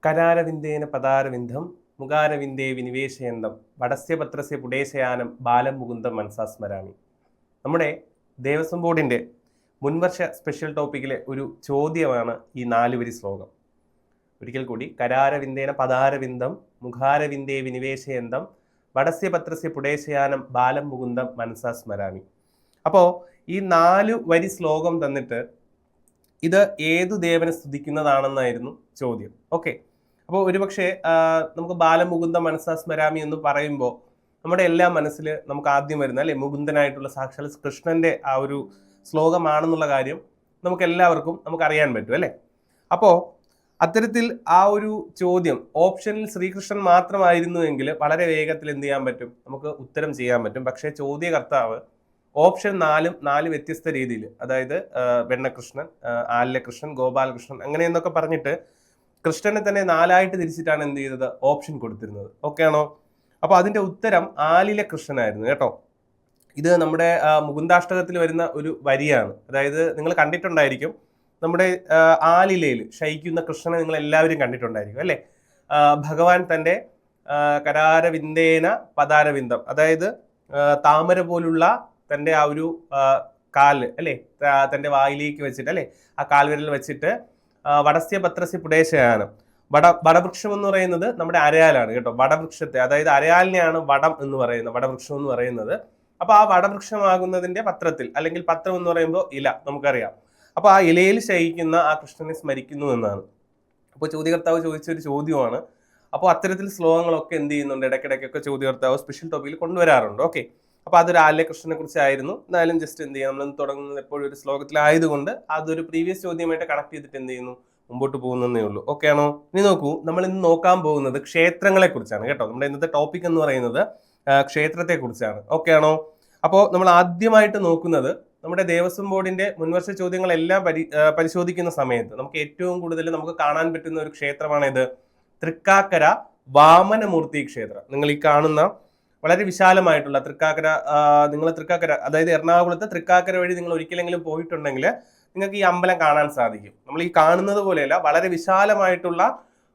കരാരവിന്ദേന പദാരവിന്ദം മുഖാരവിന്ദേ വിനിവേശയന്തം വടസ്യ പത്രസ്യ പുടേശയാനം ബാലം മുകുന്ദം മനസാ സ്മരാമി. നമ്മുടെ ദേവസ്വം ബോർഡിൻ്റെ മുൻവർഷ സ്പെഷ്യൽ ടോപ്പിക്കിലെ ഒരു ചോദ്യമാണ് ഈ 4 വരി ശ്ലോകം. ഒരിക്കൽ കൂടി, കരാരവിന്ദേന പദാരവിന്ദം മുഖാരവിന്ദേ വിനിവേശയന്തം വടസ്യ പത്രസ്യ പുടേശയാനം ബാലം മുകുന്ദം മനസാ സ്മരാമി. അപ്പോൾ ഈ 4 വരി ശ്ലോകം തന്നിട്ട് ഇത് ഏതു ദേവനെ സ്തുതിക്കുന്നതാണെന്നായിരുന്നു ചോദ്യം. ഓക്കെ, അപ്പോൾ ഒരുപക്ഷെ നമുക്ക് ബാലമുകുന്ദ മനസാ സ്മരാമി എന്ന് പറയുമ്പോൾ നമ്മുടെ എല്ലാ മനസ്സിൽ നമുക്ക് ആദ്യം വരുന്ന അല്ലെ മുകുന്ദനായിട്ടുള്ള സാക്ഷാൽ കൃഷ്ണന്റെ ആ ഒരു ശ്ലോകമാണെന്നുള്ള കാര്യം നമുക്ക് എല്ലാവർക്കും അറിയാൻ പറ്റും അല്ലേ. അപ്പോൾ അത്തരത്തിൽ ആ ഒരു ചോദ്യം ഓപ്ഷനിൽ ശ്രീകൃഷ്ണൻ മാത്രമായിരുന്നുവെങ്കിൽ വളരെ വേഗത്തിൽ എന്ത് ചെയ്യാൻ പറ്റും, നമുക്ക് ഉത്തരം ചെയ്യാൻ പറ്റും. പക്ഷേ ചോദ്യകർത്താവ് ഓപ്ഷൻ 4 വ്യത്യസ്ത രീതിയിൽ, അതായത് വെണ്ണകൃഷ്ണൻ, ആലകൃഷ്ണൻ, ഗോപാലകൃഷ്ണൻ അങ്ങനെയെന്നൊക്കെ പറഞ്ഞിട്ട് കൃഷ്ണനെ തന്നെ 4ആയിട്ട് തിരിച്ചിട്ടാണ് എന്ത് ചെയ്തത്, ഓപ്ഷൻ കൊടുത്തിരുന്നത്. ഓക്കെ ആണോ? അപ്പോൾ അതിന്റെ ഉത്തരം ആലിലെ കൃഷ്ണനായിരുന്നു കേട്ടോ. ഇത് നമ്മുടെ മുകുന്ദാഷ്ടകത്തിൽ വരുന്ന ഒരു വരിയാണ്. അതായത് നിങ്ങൾ കണ്ടിട്ടുണ്ടായിരിക്കും, നമ്മുടെ ആലിലയിൽ ശയിക്കുന്ന കൃഷ്ണനെ നിങ്ങൾ എല്ലാവരും കണ്ടിട്ടുണ്ടായിരിക്കും അല്ലേ. ഭഗവാൻ തൻ്റെ കരാരവിന്ദേന പദാരവിന്ദം, അതായത് താമര പോലുള്ള തൻ്റെ ആ ഒരു കാല് അല്ലേ, തൻ്റെ വായിലേക്ക് വെച്ചിട്ട് അല്ലേ, ആ കാൽവിരൽ വെച്ചിട്ട് വടസ്യ പത്രസ്യ പുടേശയാനം, വടവൃക്ഷം എന്ന് പറയുന്നത് നമ്മുടെ അരയാലാണ് കേട്ടോ. വടവൃക്ഷത്തെ, അതായത് അരയാലിനെയാണ് വടം എന്ന് പറയുന്നത്, വടവൃക്ഷം എന്ന് പറയുന്നത്. അപ്പൊ ആ വടവൃക്ഷമാകുന്നതിന്റെ പത്രത്തിൽ, അല്ലെങ്കിൽ പത്രം എന്ന് പറയുമ്പോൾ ഇല, നമുക്കറിയാം. അപ്പൊ ആ ഇലയിൽ ശയിക്കുന്ന ആ കൃഷ്ണനെ സ്മരിക്കുന്നു എന്നാണ്. അപ്പോൾ ചോദ്യകർത്താവ് ചോദിച്ചൊരു ചോദ്യമാണ്. അപ്പോൾ അത്തരത്തിൽ ശ്ലോകങ്ങളൊക്കെ എന്ത് ചെയ്യുന്നുണ്ട്, ഇടയ്ക്കിടയ്ക്കൊക്കെ ചോദ്യകർത്താവ് സ്പെഷ്യൽ ടോപ്പിക്കിൽ കൊണ്ടുവരാറുണ്ട്. ഓക്കെ, അപ്പോൾ അതൊരു ആലിലെ കൃഷ്ണനെ കുറിച്ചായിരുന്നു. എന്നാലും ജസ്റ്റ് എന്ത് ചെയ്യാം, നമ്മൾ തുടങ്ങുന്നത് എപ്പോഴും ഒരു ശ്ലോകത്തിലായതുകൊണ്ട് അതൊരു പ്രീവിയസ് ചോദ്യമായിട്ട് കണക്ട് ചെയ്തിട്ട് എന്ത് ചെയ്യുന്നു, മുമ്പോട്ട് പോകുന്നതേ ഉള്ളൂ. ഓക്കെ ആണോ? ഇനി നോക്കൂ, നമ്മൾ ഇന്ന് നോക്കാൻ പോകുന്നത് ക്ഷേത്രങ്ങളെ കുറിച്ചാണ് കേട്ടോ. നമ്മുടെ ഇന്നത്തെ ടോപ്പിക് എന്ന് പറയുന്നത് ക്ഷേത്രത്തെ കുറിച്ചാണ്. ഓക്കെ ആണോ? അപ്പോൾ നമ്മൾ ആദ്യമായിട്ട് നോക്കുന്നത് നമ്മുടെ ദേവസ്വം ബോർഡിന്റെ മുൻവർഷ ചോദ്യങ്ങളെല്ലാം പരിശോധിക്കുന്ന സമയത്ത് നമുക്ക് ഏറ്റവും കൂടുതൽ നമുക്ക് കാണാൻ പറ്റുന്ന ഒരു ക്ഷേത്രമാണ് ഇത്, തൃക്കാക്കര വാമനമൂർത്തി ക്ഷേത്രം. നിങ്ങൾ ഈ കാണുന്ന വളരെ വിശാലമായിട്ടുള്ള തൃക്കാക്കര, നിങ്ങൾ തൃക്കാക്കര, അതായത് എറണാകുളത്ത് തൃക്കാക്കര വഴി നിങ്ങൾ ഒരിക്കലെങ്കിലും പോയിട്ടുണ്ടെങ്കിൽ നിങ്ങൾക്ക് ഈ അമ്പലം കാണാൻ സാധിക്കും. നമ്മൾ ഈ കാണുന്നത് പോലെയല്ല, വളരെ വിശാലമായിട്ടുള്ള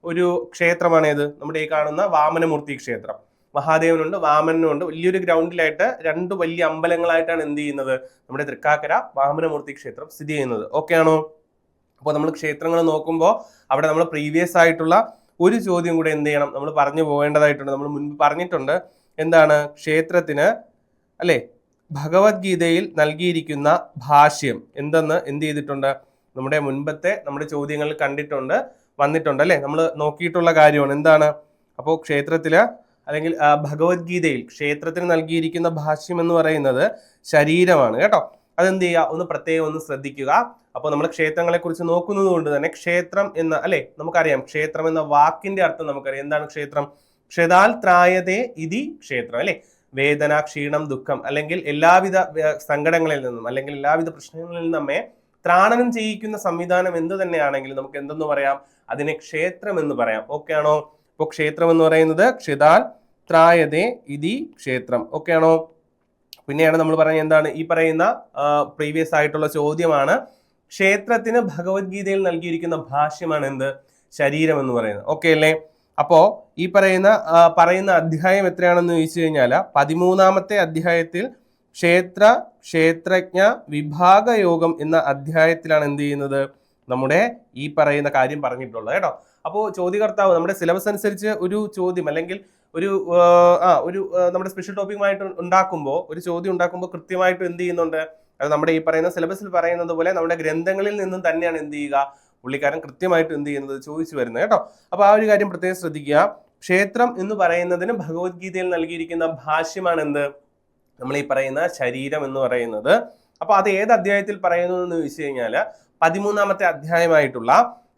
ഒരു ക്ഷേത്രമാണ് ഇത്, നമ്മുടെ ഈ കാണുന്ന വാമനമൂർത്തി ക്ഷേത്രം. മഹാദേവനുണ്ട്, വാമനനുണ്ട്. വലിയൊരു ഗ്രൗണ്ടിലായിട്ട് 2 വലിയ അമ്പലങ്ങളായിട്ടാണ് എന്ത് ചെയ്യുന്നത്, നമ്മുടെ തൃക്കാക്കര വാമനമൂർത്തി ക്ഷേത്രം സ്ഥിതി ചെയ്യുന്നത്. ഓക്കെ ആണോ? അപ്പോൾ നമ്മൾ ക്ഷേത്രങ്ങൾ നോക്കുമ്പോൾ അവിടെ നമ്മൾ പ്രീവിയസ് ആയിട്ടുള്ള ഒരു ചോദ്യം കൂടെ എന്ത് ചെയ്യണം, നമ്മൾ പറഞ്ഞു പോകേണ്ടതായിട്ടുണ്ട്. നമ്മൾ മുൻപ് പറഞ്ഞിട്ടുണ്ട്, എന്താണ് ക്ഷേത്രത്തിന് അല്ലെ ഭഗവത്ഗീതയിൽ നൽകിയിരിക്കുന്ന ഭാഷ്യം എന്തെന്ന് എന്ത് ചെയ്തിട്ടുണ്ട്, നമ്മുടെ നമ്മുടെ ചോദ്യങ്ങളിൽ കണ്ടിട്ടുണ്ട്, വന്നിട്ടുണ്ട് അല്ലെ, നമ്മൾ നോക്കിയിട്ടുള്ള കാര്യമാണ്. എന്താണ്? അപ്പോൾ ക്ഷേത്രത്തില് അല്ലെങ്കിൽ ഭഗവത്ഗീതയിൽ ക്ഷേത്രത്തിന് നൽകിയിരിക്കുന്ന ഭാഷ്യം എന്ന് പറയുന്നത് ശരീരമാണ് കേട്ടോ. അതെന്ത് ചെയ്യുക, ഒന്ന് പ്രത്യേകം ഒന്ന് ശ്രദ്ധിക്കുക. അപ്പോൾ നമ്മൾ ക്ഷേത്രങ്ങളെ കുറിച്ച് നോക്കുന്നത് കൊണ്ട് തന്നെ ക്ഷേത്രം എന്ന അല്ലെ, നമുക്കറിയാം ക്ഷേത്രം എന്ന വാക്കിന്റെ അർത്ഥം നമുക്കറിയാം. എന്താണ് ക്ഷേത്രം? ക്ഷതാൽ ത്രായതേ ഇതി ക്ഷേത്രം അല്ലെ. വേദന, ക്ഷീണം, ദുഃഖം അല്ലെങ്കിൽ എല്ലാവിധ സങ്കടങ്ങളിൽ നിന്നും അല്ലെങ്കിൽ എല്ലാവിധ പ്രശ്നങ്ങളിൽ നിന്നും നമ്മെ ത്രാണനം ചെയ്യിക്കുന്ന സംവിധാനം എന്ത് തന്നെയാണെങ്കിലും നമുക്ക് എന്തെന്ന് പറയാം, അതിനെ ക്ഷേത്രം എന്ന് പറയാം. ഓക്കെ ആണോ? ഇപ്പോൾ ക്ഷേത്രം എന്ന് പറയുന്നത് ക്ഷതാൽ ത്രായതേ ഇതി ക്ഷേത്രം. ഓക്കെ ആണോ? പിന്നെയാണ് നമ്മൾ പറയുന്നത് എന്താണ്, ഈ പറയുന്ന പ്രീവിയസ് ആയിട്ടുള്ള ചോദ്യമാണ്, ക്ഷേത്രത്തിന് ഭഗവത്ഗീതയിൽ നൽകിയിരിക്കുന്ന ഭാഷ്യമാണ് എന്ത്, ശരീരം എന്ന് പറയുന്നത്. ഓക്കെ അല്ലേ? അപ്പോ ഈ പറയുന്ന അധ്യായം എത്രയാണെന്ന് ചോദിച്ചു കഴിഞ്ഞാൽ 13ാമത്തെ അധ്യായത്തിൽ ക്ഷേത്രജ്ഞ വിഭാഗയോഗം എന്ന അധ്യായത്തിലാണ് എന്ത് ചെയ്യുന്നത്, നമ്മുടെ ഈ പറയുന്ന കാര്യം പറഞ്ഞിട്ടുള്ളത് കേട്ടോ. അപ്പോൾ ചോദ്യകർത്താവ് നമ്മുടെ സിലബസ് അനുസരിച്ച് ഒരു ചോദ്യം അല്ലെങ്കിൽ ഒരു നമ്മുടെ സ്പെഷ്യൽ ടോപ്പിക്കുമായിട്ട് ഉണ്ടാക്കുമ്പോൾ, ഒരു ചോദ്യം ഉണ്ടാക്കുമ്പോൾ കൃത്യമായിട്ട് എന്ത് ചെയ്യുന്നുണ്ട്, അത് നമ്മുടെ ഈ പറയുന്ന സിലബസിൽ പറയുന്നത് പോലെ നമ്മുടെ ഗ്രന്ഥങ്ങളിൽ നിന്നും തന്നെയാണ് എന്ത് ചെയ്യുക, പുള്ളിക്കാരൻ കൃത്യമായിട്ട് എന്ത് ചെയ്യുന്നത്, ചോദിച്ചു വരുന്നത് കേട്ടോ. അപ്പൊ ആ ഒരു കാര്യം പ്രത്യേകം ശ്രദ്ധിക്കുക. ക്ഷേത്രം എന്ന് പറയുന്നതിന് ഭഗവത്ഗീതയിൽ നൽകിയിരിക്കുന്ന ഭാഷ്യമാണ് എന്ത്, നമ്മൾ ഈ പറയുന്ന ശരീരം എന്ന് പറയുന്നത്. അപ്പൊ അത് ഏത് അധ്യായത്തിൽ പറയുന്നു എന്ന് ചോദിച്ചു കഴിഞ്ഞാൽ 13ാമത്തെ അധ്യായമായിട്ടുള്ള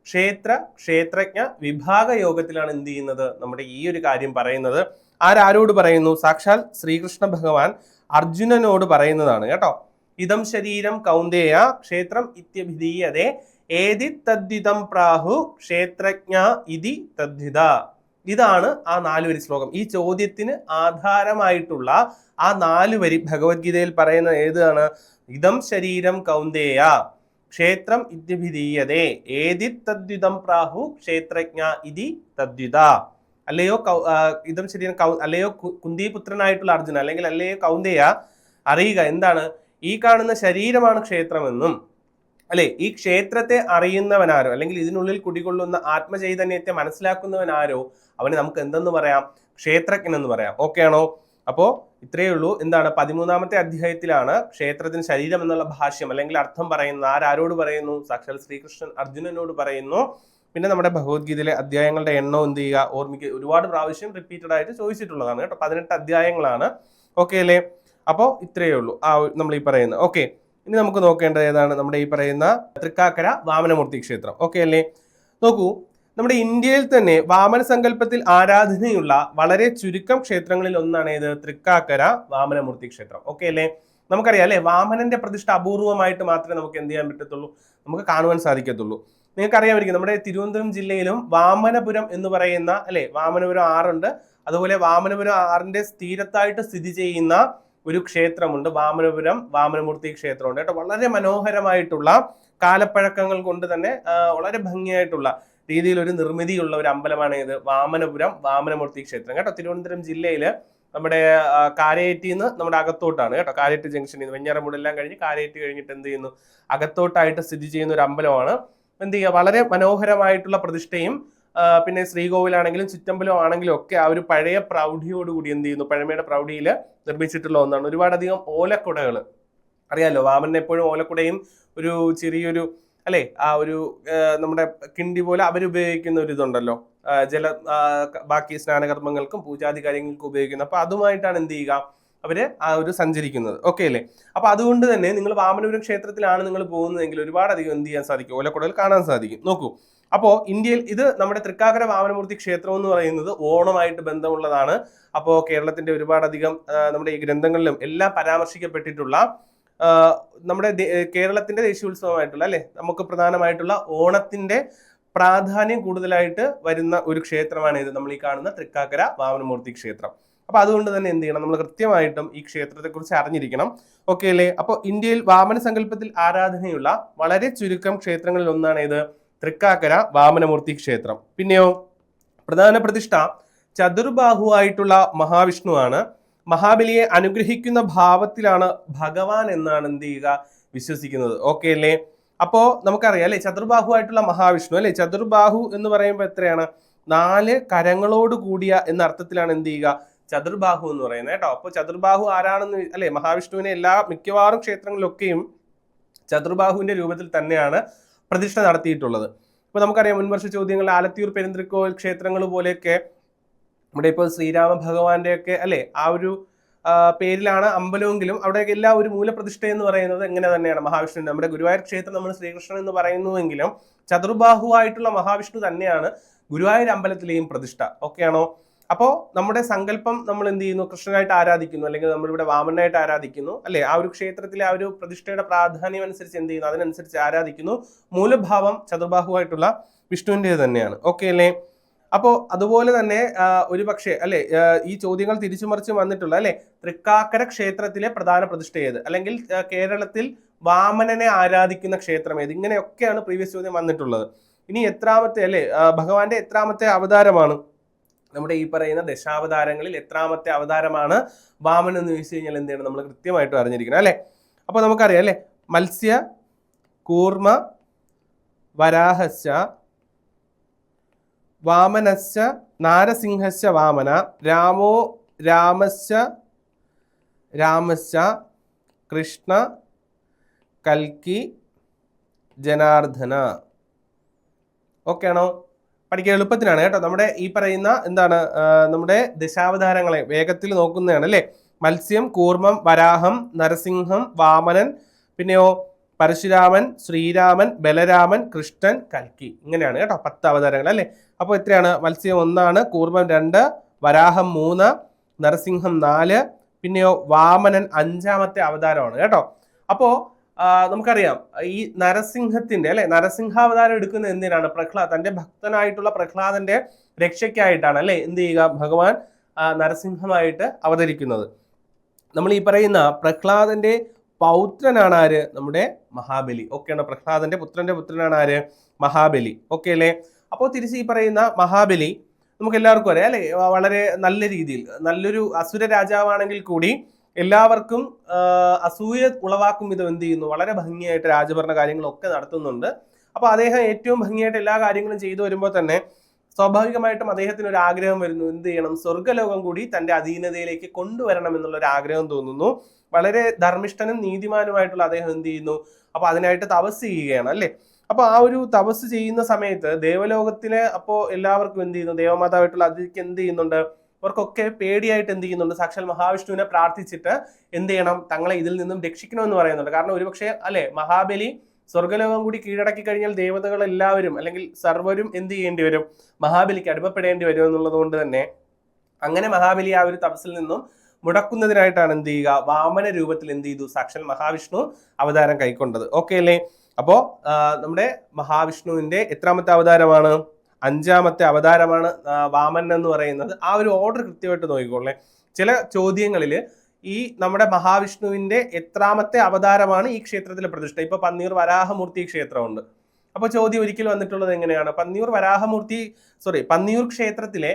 ക്ഷേത്രജ്ഞ വിഭാഗ യോഗത്തിലാണ് എന്ത് ചെയ്യുന്നത്, നമ്മുടെ ഈ ഒരു കാര്യം പറയുന്നത്. ആരോട് പറയുന്നു? സാക്ഷാൽ ശ്രീകൃഷ്ണ ഭഗവാൻ അർജുനനോട് പറയുന്നതാണ് കേട്ടോ. ഇതം ശരീരം കൗന്ദേയ ക്ഷേത്രം ഇത്യഭിധീയതേ ഏതി തദ്വിധം പ്രാഹു ക്ഷേത്രജ്ഞ ഇതി തദ്വിധ. ഇതാണ് ആ 4 വരി ശ്ലോകം. ഈ ചോദ്യത്തിന് ആധാരമായിട്ടുള്ള ആ 4 വരി ഭഗവത്ഗീതയിൽ പറയുന്ന ഏതാണ്, ഇതം ശരീരം കൗന്ദേയ ക്ഷേത്രം ഇത്യഭിധീയതേ ഏതി തദ്വിധം പ്രാഹു ക്ഷേത്രജ്ഞ ഇതി തദ്വിധ. അല്ലയോ ഇതും ശരിയാണ്. അല്ലയോ കുന്തിപുത്രനായിട്ടുള്ള അർജുന, അല്ലെങ്കിൽ അല്ലയോ കൗന്ദയ, അറിയുക എന്താണ്, ഈ കാണുന്ന ശരീരമാണ് ക്ഷേത്രമെന്നും, അല്ലെ ഈ ക്ഷേത്രത്തെ അറിയുന്നവനാരോ, അല്ലെങ്കിൽ ഇതിനുള്ളിൽ കുടികൊള്ളുന്ന ആത്മചൈതന്യത്തെ മനസ്സിലാക്കുന്നവനാരോ, അവനെ നമുക്ക് എന്തെന്ന് പറയാം, ക്ഷേത്രജ്ഞൻ എന്ന് പറയാം. ഓക്കെ ആണോ? അപ്പോ ഇത്രയേ ഉള്ളൂ. എന്താണ്, 13ാമത്തെ അധ്യായത്തിലാണ് ക്ഷേത്രത്തിന് ശരീരം എന്നുള്ള ഭാഷ്യം അല്ലെങ്കിൽ അർത്ഥം പറയുന്ന ആരോട് പറയുന്നു, സാക്ഷാൽ ശ്രീകൃഷ്ണൻ അർജുനനോട് പറയുന്നു. പിന്നെ നമ്മുടെ ഭഗവത്ഗീതയിലെ അധ്യായങ്ങളുടെ എണ്ണം എന്ത് ചെയ്യുക, ഓർമ്മിക്കുക. ഒരുപാട് പ്രാവശ്യം റിപ്പീറ്റഡ് ആയിട്ട് ചോദിച്ചിട്ടുള്ളതാണ് കേട്ടോ. 18 അധ്യായങ്ങളാണ്. ഓക്കെ അല്ലേ? അപ്പോൾ ഇത്രയേ ഉള്ളൂ നമ്മൾ ഈ പറയുന്നത്. ഓക്കെ, ഇനി നമുക്ക് നോക്കേണ്ടത് ഏതാണ്, നമ്മുടെ ഈ പറയുന്ന തൃക്കാക്കര വാമനമൂർത്തി ക്ഷേത്രം. ഓക്കെ അല്ലേ? നോക്കൂ, നമ്മുടെ ഇന്ത്യയിൽ തന്നെ വാമന സങ്കല്പത്തിൽ ആരാധനയുള്ള വളരെ ചുരുക്കം ക്ഷേത്രങ്ങളിൽ ഒന്നാണ് ഏത്, തൃക്കാക്കര വാമനമൂർത്തി ക്ഷേത്രം. ഓക്കെ അല്ലേ? നമുക്കറിയാം അല്ലെ, വാമനന്റെ പ്രതിഷ്ഠ അപൂർവമായിട്ട് മാത്രമേ നമുക്ക് എന്ത് ചെയ്യാൻ പറ്റത്തുള്ളൂ, നമുക്ക് കാണുവാൻ സാധിക്കത്തുള്ളൂ. നിങ്ങൾക്ക് അറിയാമായിരിക്കും, നമ്മുടെ തിരുവനന്തപുരം ജില്ലയിലും വാമനപുരം എന്ന് പറയുന്ന അല്ലെ, വാമനപുരം ആറുണ്ട്. അതുപോലെ വാമനപുരം ആറിന്റെ തീരത്തായിട്ട് സ്ഥിതി ചെയ്യുന്ന ഒരു ക്ഷേത്രമുണ്ട്, വാമനപുരം വാമനമൂർത്തി ക്ഷേത്രമുണ്ട് കേട്ടോ. വളരെ മനോഹരമായിട്ടുള്ള കാലപ്പഴക്കങ്ങൾ കൊണ്ട് തന്നെ വളരെ ഭംഗിയായിട്ടുള്ള രീതിയിൽ ഒരു നിർമ്മിതിയുള്ള ഒരു അമ്പലമാണ് ഇത് വാമനപുരം വാമനമൂർത്തി ക്ഷേത്രം കേട്ടോ. തിരുവനന്തപുരം ജില്ലയില് നമ്മുടെ കാരേറ്റിൽ നിന്ന് നമ്മുടെ അകത്തോട്ടാണ് കേട്ടോ. കാരേറ്റ് ജംഗ്ഷനിൽ നിന്ന് വെഞ്ഞാറമൂടെല്ലാം കഴിഞ്ഞ് കാരേറ്റ് കഴിഞ്ഞിട്ട് എന്ത് ചെയ്യുന്നു, അകത്തോട്ടായിട്ട് സ്ഥിതി ചെയ്യുന്ന ഒരു അമ്പലമാണ്. എന്ത് ചെയ്യുക, വളരെ മനോഹരമായിട്ടുള്ള പ്രതിഷ്ഠയും പിന്നെ ശ്രീകോവിലാണെങ്കിലും ചുറ്റമ്പലം ആണെങ്കിലും ഒക്കെ ആ ഒരു പഴയ പ്രൗഢിയോടുകൂടി എന്ത് ചെയ്യുന്നു, പഴമയുടെ പ്രൗഢിയിൽ നിർമ്മിച്ചിട്ടുള്ള ഒന്നാണ്. ഒരുപാടധികം ഓലക്കുടകൾ അറിയാലോ, വാമനൻ എപ്പോഴും ഓലക്കുടയും ഒരു ചെറിയൊരു അല്ലെ ആ ഒരു നമ്മുടെ കിണ്ടി പോലെ അവരുപയോഗിക്കുന്ന ഒരു ഇതുണ്ടല്ലോ, ബാക്കി സ്നാനകർമ്മങ്ങൾക്കും പൂജാതി കാര്യങ്ങൾക്കും ഉപയോഗിക്കുന്നത്. അപ്പൊ അതുമായിട്ടാണ് എന്ത് ചെയ്യുക, അവര് ആ ഒരു സഞ്ചരിക്കുന്നത്. ഓക്കെ അല്ലേ? അപ്പൊ അതുകൊണ്ട് തന്നെ നിങ്ങൾ വാമനപുരം ക്ഷേത്രത്തിലാണ് നിങ്ങൾ പോകുന്നതെങ്കിൽ ഒരുപാടധികം എന്ത് ചെയ്യാൻ സാധിക്കും, ഓലക്കുടകൾ കാണാൻ സാധിക്കും. നോക്കൂ, അപ്പോൾ ഇന്ത്യയിൽ ഇത് നമ്മുടെ തൃക്കാക്കര വാമനമൂർത്തി ക്ഷേത്രം എന്ന് പറയുന്നത് ഓണമായിട്ട് ബന്ധമുള്ളതാണ്. അപ്പോൾ കേരളത്തിന്റെ ഒരുപാടധികം നമ്മുടെ ഈ ഗ്രന്ഥങ്ങളിലും എല്ലാം പരാമർശിക്കപ്പെട്ടിട്ടുള്ള നമ്മുടെ കേരളത്തിന്റെ ദേശീയോത്സവമായിട്ടുള്ള അല്ലെ, നമുക്ക് പ്രധാനമായിട്ടുള്ള ഓണത്തിന്റെ പ്രാധാന്യം കൂടുതലായിട്ട് വരുന്ന ഒരു ക്ഷേത്രമാണ് ഇത് നമ്മൾ ഈ കാണുന്ന തൃക്കാക്കര വാമനമൂർത്തി ക്ഷേത്രം. അപ്പൊ അതുകൊണ്ട് തന്നെ എന്ത് ചെയ്യണം, നമ്മൾ കൃത്യമായിട്ടും ഈ ക്ഷേത്രത്തെ കുറിച്ച് അറിഞ്ഞിരിക്കണം. ഓക്കെ അല്ലേ? അപ്പോൾ ഇന്ത്യയിൽ വാമന സങ്കല്പത്തിൽ ആരാധനയുള്ള വളരെ ചുരുക്കം ക്ഷേത്രങ്ങളിൽ ഒന്നാണ് ഇത് തൃക്കാക്കര വാമനമൂർത്തി ക്ഷേത്രം. പിന്നെയോ പ്രധാന പ്രതിഷ്ഠ ചതുർബാഹുവായിട്ടുള്ള മഹാവിഷ്ണുവാണ്. മഹാബലിയെ അനുഗ്രഹിക്കുന്ന ഭാവത്തിലാണ് ഭഗവാൻ എന്നാണ് എന്ത് ചെയ്യുക, വിശ്വസിക്കുന്നത്. ഓക്കെ അല്ലേ? അപ്പോ നമുക്കറിയാം അല്ലെ, ചതുർബാഹുവായിട്ടുള്ള മഹാവിഷ്ണു അല്ലെ, ചതുർബാഹു എന്ന് പറയുമ്പോൾ എത്രയാണ്, 4 കരങ്ങളോട് കൂടിയ എന്ന അർത്ഥത്തിലാണ് എന്ത് ചെയ്യുക, ചതുർബാഹു എന്ന് പറയുന്നത് കേട്ടോ. അപ്പോൾ ചതുർബാഹു ആരാണെന്ന് അല്ലെ, മഹാവിഷ്ണുവിനെ മിക്കവാറും ക്ഷേത്രങ്ങളിലൊക്കെയും ചതുർബാഹുവിന്റെ രൂപത്തിൽ തന്നെയാണ് പ്രതിഷ്ഠ നടത്തിയിട്ടുള്ളത്. ഇപ്പൊ നമുക്കറിയാം, മുൻവർഷ ചോദ്യങ്ങളിൽ ആലത്തിയൂർ പെരുന്തൃക്കോവിൽ ക്ഷേത്രങ്ങൾ പോലെയൊക്കെ നമ്മുടെ ഇപ്പോൾ ശ്രീരാമ ഭഗവാന്റെ ഒക്കെ അല്ലെ ആ ഒരു പേരിലാണ് അമ്പലമെങ്കിലും അവിടെയൊക്കെ എല്ലാ ഒരു മൂലപ്രതിഷ്ഠ എന്ന് പറയുന്നത് എങ്ങനെ തന്നെയാണ് മഹാവിഷ്ണു. നമ്മുടെ ഗുരുവായൂർ ക്ഷേത്രം നമ്മൾ ശ്രീകൃഷ്ണൻ എന്ന് പറയുന്നുവെങ്കിലും ചതുർബാഹുവായിട്ടുള്ള മഹാവിഷ്ണു തന്നെയാണ് ഗുരുവായൂർ അമ്പലത്തിലെയും പ്രതിഷ്ഠ. ഓക്കെ ആണോ? അപ്പോൾ നമ്മുടെ സങ്കല്പം നമ്മൾ എന്ത് ചെയ്യുന്നു, കൃഷ്ണനായിട്ട് ആരാധിക്കുന്നു, അല്ലെങ്കിൽ നമ്മളിവിടെ വാമനായിട്ട് ആരാധിക്കുന്നു അല്ലെ, ആ ഒരു ക്ഷേത്രത്തിലെ ആ ഒരു പ്രതിഷ്ഠയുടെ പ്രാധാന്യം അനുസരിച്ച് എന്ത് ചെയ്യുന്നു, അതിനനുസരിച്ച് ആരാധിക്കുന്നു. മൂലഭാവം ചതുർബാഹുവായിട്ടുള്ള വിഷ്ണുവിൻ്റെ തന്നെയാണ്. ഓക്കെ അല്ലേ? അപ്പോൾ അതുപോലെ തന്നെ ഒരു പക്ഷേ അല്ലെ ഈ ചോദ്യങ്ങൾ തിരിച്ചു മറിച്ച് വന്നിട്ടുള്ള അല്ലെ, തൃക്കാക്കര ക്ഷേത്രത്തിലെ പ്രധാന പ്രതിഷ്ഠ ഏത്, അല്ലെങ്കിൽ കേരളത്തിൽ വാമനനെ ആരാധിക്കുന്ന ക്ഷേത്രം ഏത്, ഇങ്ങനെയൊക്കെയാണ് പ്രീവിയസ് ചോദ്യം വന്നിട്ടുള്ളത്. ഇനി എത്രാമത്തെ അല്ലെ ഭഗവാന്റെ എത്രാമത്തെ അവതാരമാണ്, നമ്മുടെ ഈ പറയുന്ന ദശാവതാരങ്ങളിൽ എത്രാമത്തെ അവതാരമാണ് വാമൻ എന്ന് ചോദിച്ചു കഴിഞ്ഞാൽ എന്ത് ചെയ്യണം, നമ്മൾ കൃത്യമായിട്ട് അറിഞ്ഞിരിക്കണം അല്ലെ. അപ്പോൾ നമുക്കറിയാം അല്ലെ, മത്സ്യ കൂർമ്മ വരാഹസ്യ വാമനസ്യ നാരസിംഹസ്യ വാമന രാമോ രാമസ്യ കൃഷ്ണ കൽക്കി ജനാർദ്ദന. ഓക്കെ ആണോ? പഠിക്കാൻ എളുപ്പത്തിനാണ് കേട്ടോ. നമ്മുടെ ഈ പറയുന്ന എന്താണ്, നമ്മുടെ ദശാവതാരങ്ങളെ വേഗത്തിൽ നോക്കുന്നതാണ് അല്ലെ. മത്സ്യം, കൂർമ്മം, വരാഹം, നരസിംഹം, വാമനൻ, പിന്നെയോ പരശുരാമൻ, ശ്രീരാമൻ, ബലരാമൻ, കൃഷ്ണൻ, കൽക്കി, ഇങ്ങനെയാണ് കേട്ടോ 10 അവതാരങ്ങൾ അല്ലെ. അപ്പോൾ എത്രയാണ്, മത്സ്യം 1, കൂർമ്മം 2, വരാഹം 3, നരസിംഹം 4, പിന്നെയോ വാമനൻ 5ാമത്തെ അവതാരമാണ് കേട്ടോ. അപ്പോൾ നമുക്കറിയാം ഈ നരസിംഹത്തിന്റെ അല്ലെ, നരസിംഹാവതാരം എടുക്കുന്നത് എന്തിനാണ്, തന്റെ ഭക്തനായിട്ടുള്ള പ്രഹ്ലാദന്റെ രക്ഷയ്ക്കായിട്ടാണ് അല്ലെ എന്ത് ചെയ്യുക, ഭഗവാൻ നരസിംഹമായിട്ട് അവതരിക്കുന്നത്. നമ്മൾ ഈ പറയുന്ന പ്രഹ്ലാദന്റെ പൗത്രനാണ് ആര്? നമ്മുടെ മഹാബലി. ഓക്കെയാണ്. പ്രഹ്ലാദന്റെ പുത്രനാണ് ആര്? മഹാബലി. ഓക്കെ അല്ലേ? അപ്പോൾ തിരിച്ച് ഈ പറയുന്ന മഹാബലി നമുക്ക് എല്ലാവർക്കും അറിയാം അല്ലെ, വളരെ നല്ല രീതിയിൽ നല്ലൊരു അസുര രാജാവാണെങ്കിൽ കൂടി എല്ലാവർക്കും അസൂയ ഉളവാക്കും വിധം എന്ത് ചെയ്യുന്നു, വളരെ ഭംഗിയായിട്ട് രാജഭരണ കാര്യങ്ങളൊക്കെ നടത്തുന്നുണ്ട്. അപ്പൊ അദ്ദേഹം ഏറ്റവും ഭംഗിയായിട്ട് എല്ലാ കാര്യങ്ങളും ചെയ്തു വരുമ്പോൾ തന്നെ സ്വാഭാവികമായിട്ടും അദ്ദേഹത്തിന് ഒരു ആഗ്രഹം വരുന്നു, എന്ത് ചെയ്യണം, സ്വർഗ്ഗലോകം കൂടി തന്റെ അധീനതയിലേക്ക് കൊണ്ടുവരണം എന്നുള്ള ഒരു ആഗ്രഹം തോന്നുന്നു. വളരെ ധർമ്മിഷ്ഠനും നീതിമാനുമായിട്ടുള്ള അദ്ദേഹം എന്ത് ചെയ്യുന്നു, അപ്പൊ അതിനായിട്ട് തപസ് ചെയ്യുകയാണ് അല്ലെ. അപ്പൊ ആ ഒരു തപസ് ചെയ്യുന്ന സമയത്ത് ദേവലോകത്തിലെ അപ്പോ എല്ലാവർക്കും എന്ത് ചെയ്യുന്നു, ദേവമാതാവായിട്ടുള്ള അതിക്ക് എന്ത് ചെയ്യുന്നുണ്ട്, അവർക്കൊക്കെ പേടിയായിട്ട് എന്ത് ചെയ്യുന്നുണ്ട്, സാക്ഷാൽ മഹാവിഷ്ണുവിനെ പ്രാർത്ഥിച്ചിട്ട് എന്ത് ചെയ്യണം, തങ്ങളെ ഇതിൽ നിന്നും രക്ഷിക്കണമെന്ന് പറയുന്നുണ്ട്. കാരണം ഒരുപക്ഷെ അല്ലെ മഹാബലി സ്വർഗ്ഗലോകം കൂടി കീഴടക്കി കഴിഞ്ഞാൽ ദേവതകൾ എല്ലാവരും അല്ലെങ്കിൽ സർവരും എന്ത് ചെയ്യേണ്ടി വരും, മഹാബലിക്ക് അടിമപ്പെടേണ്ടി വരും എന്നുള്ളത് കൊണ്ട് തന്നെ അങ്ങനെ മഹാബലി ആ ഒരു തപസ്സിൽ നിന്നും മുടക്കുന്നതിനായിട്ടാണ് എന്ത് ചെയ്യുക, വാമന രൂപത്തിൽ എന്ത് ചെയ്തു, സാക്ഷാൽ മഹാവിഷ്ണു അവതാരം കൈക്കൊണ്ടത്. ഓക്കെ അല്ലേ? അപ്പോ നമ്മുടെ മഹാവിഷ്ണുവിന്റെ എത്രാമത്തെ അവതാരമാണ്? 5ാമത്തെ അവതാരമാണ് വാമനൻ എന്ന് പറയുന്നത്. ആ ഒരു ഓർഡർ കൃത്യമായിട്ട് നോക്കിക്കോളേ. ചില ചോദ്യങ്ങളിൽ ഈ നമ്മുടെ മഹാവിഷ്ണുവിന്റെ എത്രാമത്തെ അവതാരമാണ് ഈ ക്ഷേത്രത്തിലെ പ്രതിഷ്ഠ? ഇപ്പൊ പന്നിയൂർ വരാഹമൂർത്തി ക്ഷേത്രമുണ്ട്. അപ്പൊ ചോദ്യം ഒരിക്കൽ വന്നിട്ടുള്ളത് എങ്ങനെയാണ്, പന്നിയൂർ ക്ഷേത്രത്തിലെ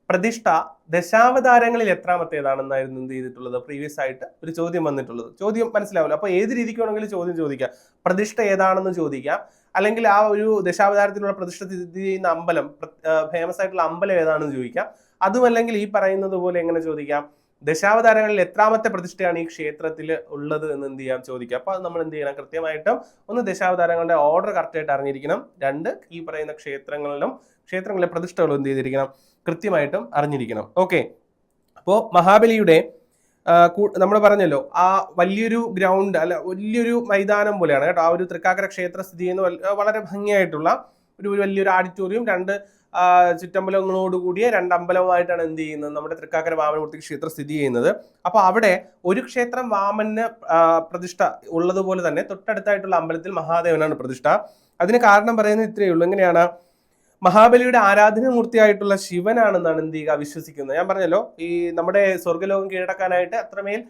പ്രതിഷ്ഠ ദശാവതാരങ്ങളിൽ എത്രാമത്തേതാണെന്നായിരുന്നു എന്ത് ചെയ്തിട്ടുള്ളത്, പ്രീവിയസ് ആയിട്ട് ഒരു ചോദ്യം വന്നിട്ടുള്ളത്. ചോദ്യം മനസ്സിലാവില്ല. അപ്പൊ ഏത് രീതിക്ക് വേണമെങ്കിലും ചോദ്യം ചോദിക്കാം. പ്രതിഷ്ഠ ഏതാണെന്ന് ചോദിക്കാം, അല്ലെങ്കിൽ ആ ഒരു ദശാവതാരത്തിലുള്ള പ്രതിഷ്ഠ സ്ഥിതി ചെയ്യുന്ന അമ്പലം, ഫേമസ് ആയിട്ടുള്ള അമ്പലം ഏതാണെന്ന് ചോദിക്കാം. അതുമല്ലെങ്കിൽ ഈ പറയുന്നത് പോലെ എങ്ങനെ ചോദിക്കാം, ദശാവതാരങ്ങളിൽ എത്രാമത്തെ പ്രതിഷ്ഠയാണ് ഈ ക്ഷേത്രത്തിൽ ഉള്ളത് എന്ന് എന്ത് ചെയ്യാം, ചോദിക്കാം. അപ്പൊ അത് നമ്മൾ എന്ത് ചെയ്യണം, കൃത്യമായിട്ടും ഒന്ന് ദശാവതാരങ്ങളുടെ ഓർഡർ കറക്റ്റായിട്ട് അറിഞ്ഞിരിക്കണം. 2 ഈ പറയുന്ന ക്ഷേത്രങ്ങളിലെ പ്രതിഷ്ഠകളും എന്ത് ചെയ്തിരിക്കണം, കൃത്യമായിട്ടും അറിഞ്ഞിരിക്കണം. ഓക്കെ. അപ്പോൾ മഹാബലിയുടെ നമ്മൾ പറഞ്ഞല്ലോ ആ വലിയൊരു ഗ്രൗണ്ട് അല്ല, വലിയൊരു മൈതാനം പോലെയാണ് കേട്ടോ ആ ഒരു തൃക്കാക്കര ക്ഷേത്രം സ്ഥിതി ചെയ്യുന്ന. വളരെ ഭംഗിയായിട്ടുള്ള ഒരു വലിയൊരു ഓഡിറ്റോറിയം, 2 ചുറ്റമ്പലങ്ങളോടുകൂടിയ 2 അമ്പലവുമായിട്ടാണ് എന്ത് ചെയ്യുന്നത്, നമ്മുടെ തൃക്കാക്കര വാമനമൂർത്തി ക്ഷേത്രം സ്ഥിതി ചെയ്യുന്നത്. അപ്പൊ അവിടെ ഒരു ക്ഷേത്രം വാമന് പ്രതിഷ്ഠ ഉള്ളതുപോലെ തന്നെ തൊട്ടടുത്തായിട്ടുള്ള അമ്പലത്തിൽ മഹാദേവനാണ് പ്രതിഷ്ഠ. അതിന് കാരണം പറയുന്നത് ഇത്രയേ ഉള്ളൂ. എങ്ങനെയാണ്, മഹാബലിയുടെ ആരാധനാമൂർത്തിയായിട്ടുള്ള ശിവനാണെന്നാണ് എന്ത് ചെയ്യുക, വിശ്വസിക്കുന്നത്. ഞാൻ പറഞ്ഞല്ലോ ഈ നമ്മുടെ സ്വർഗ്ഗലോകം കീഴടക്കാനായിട്ട് അത്രമേൽ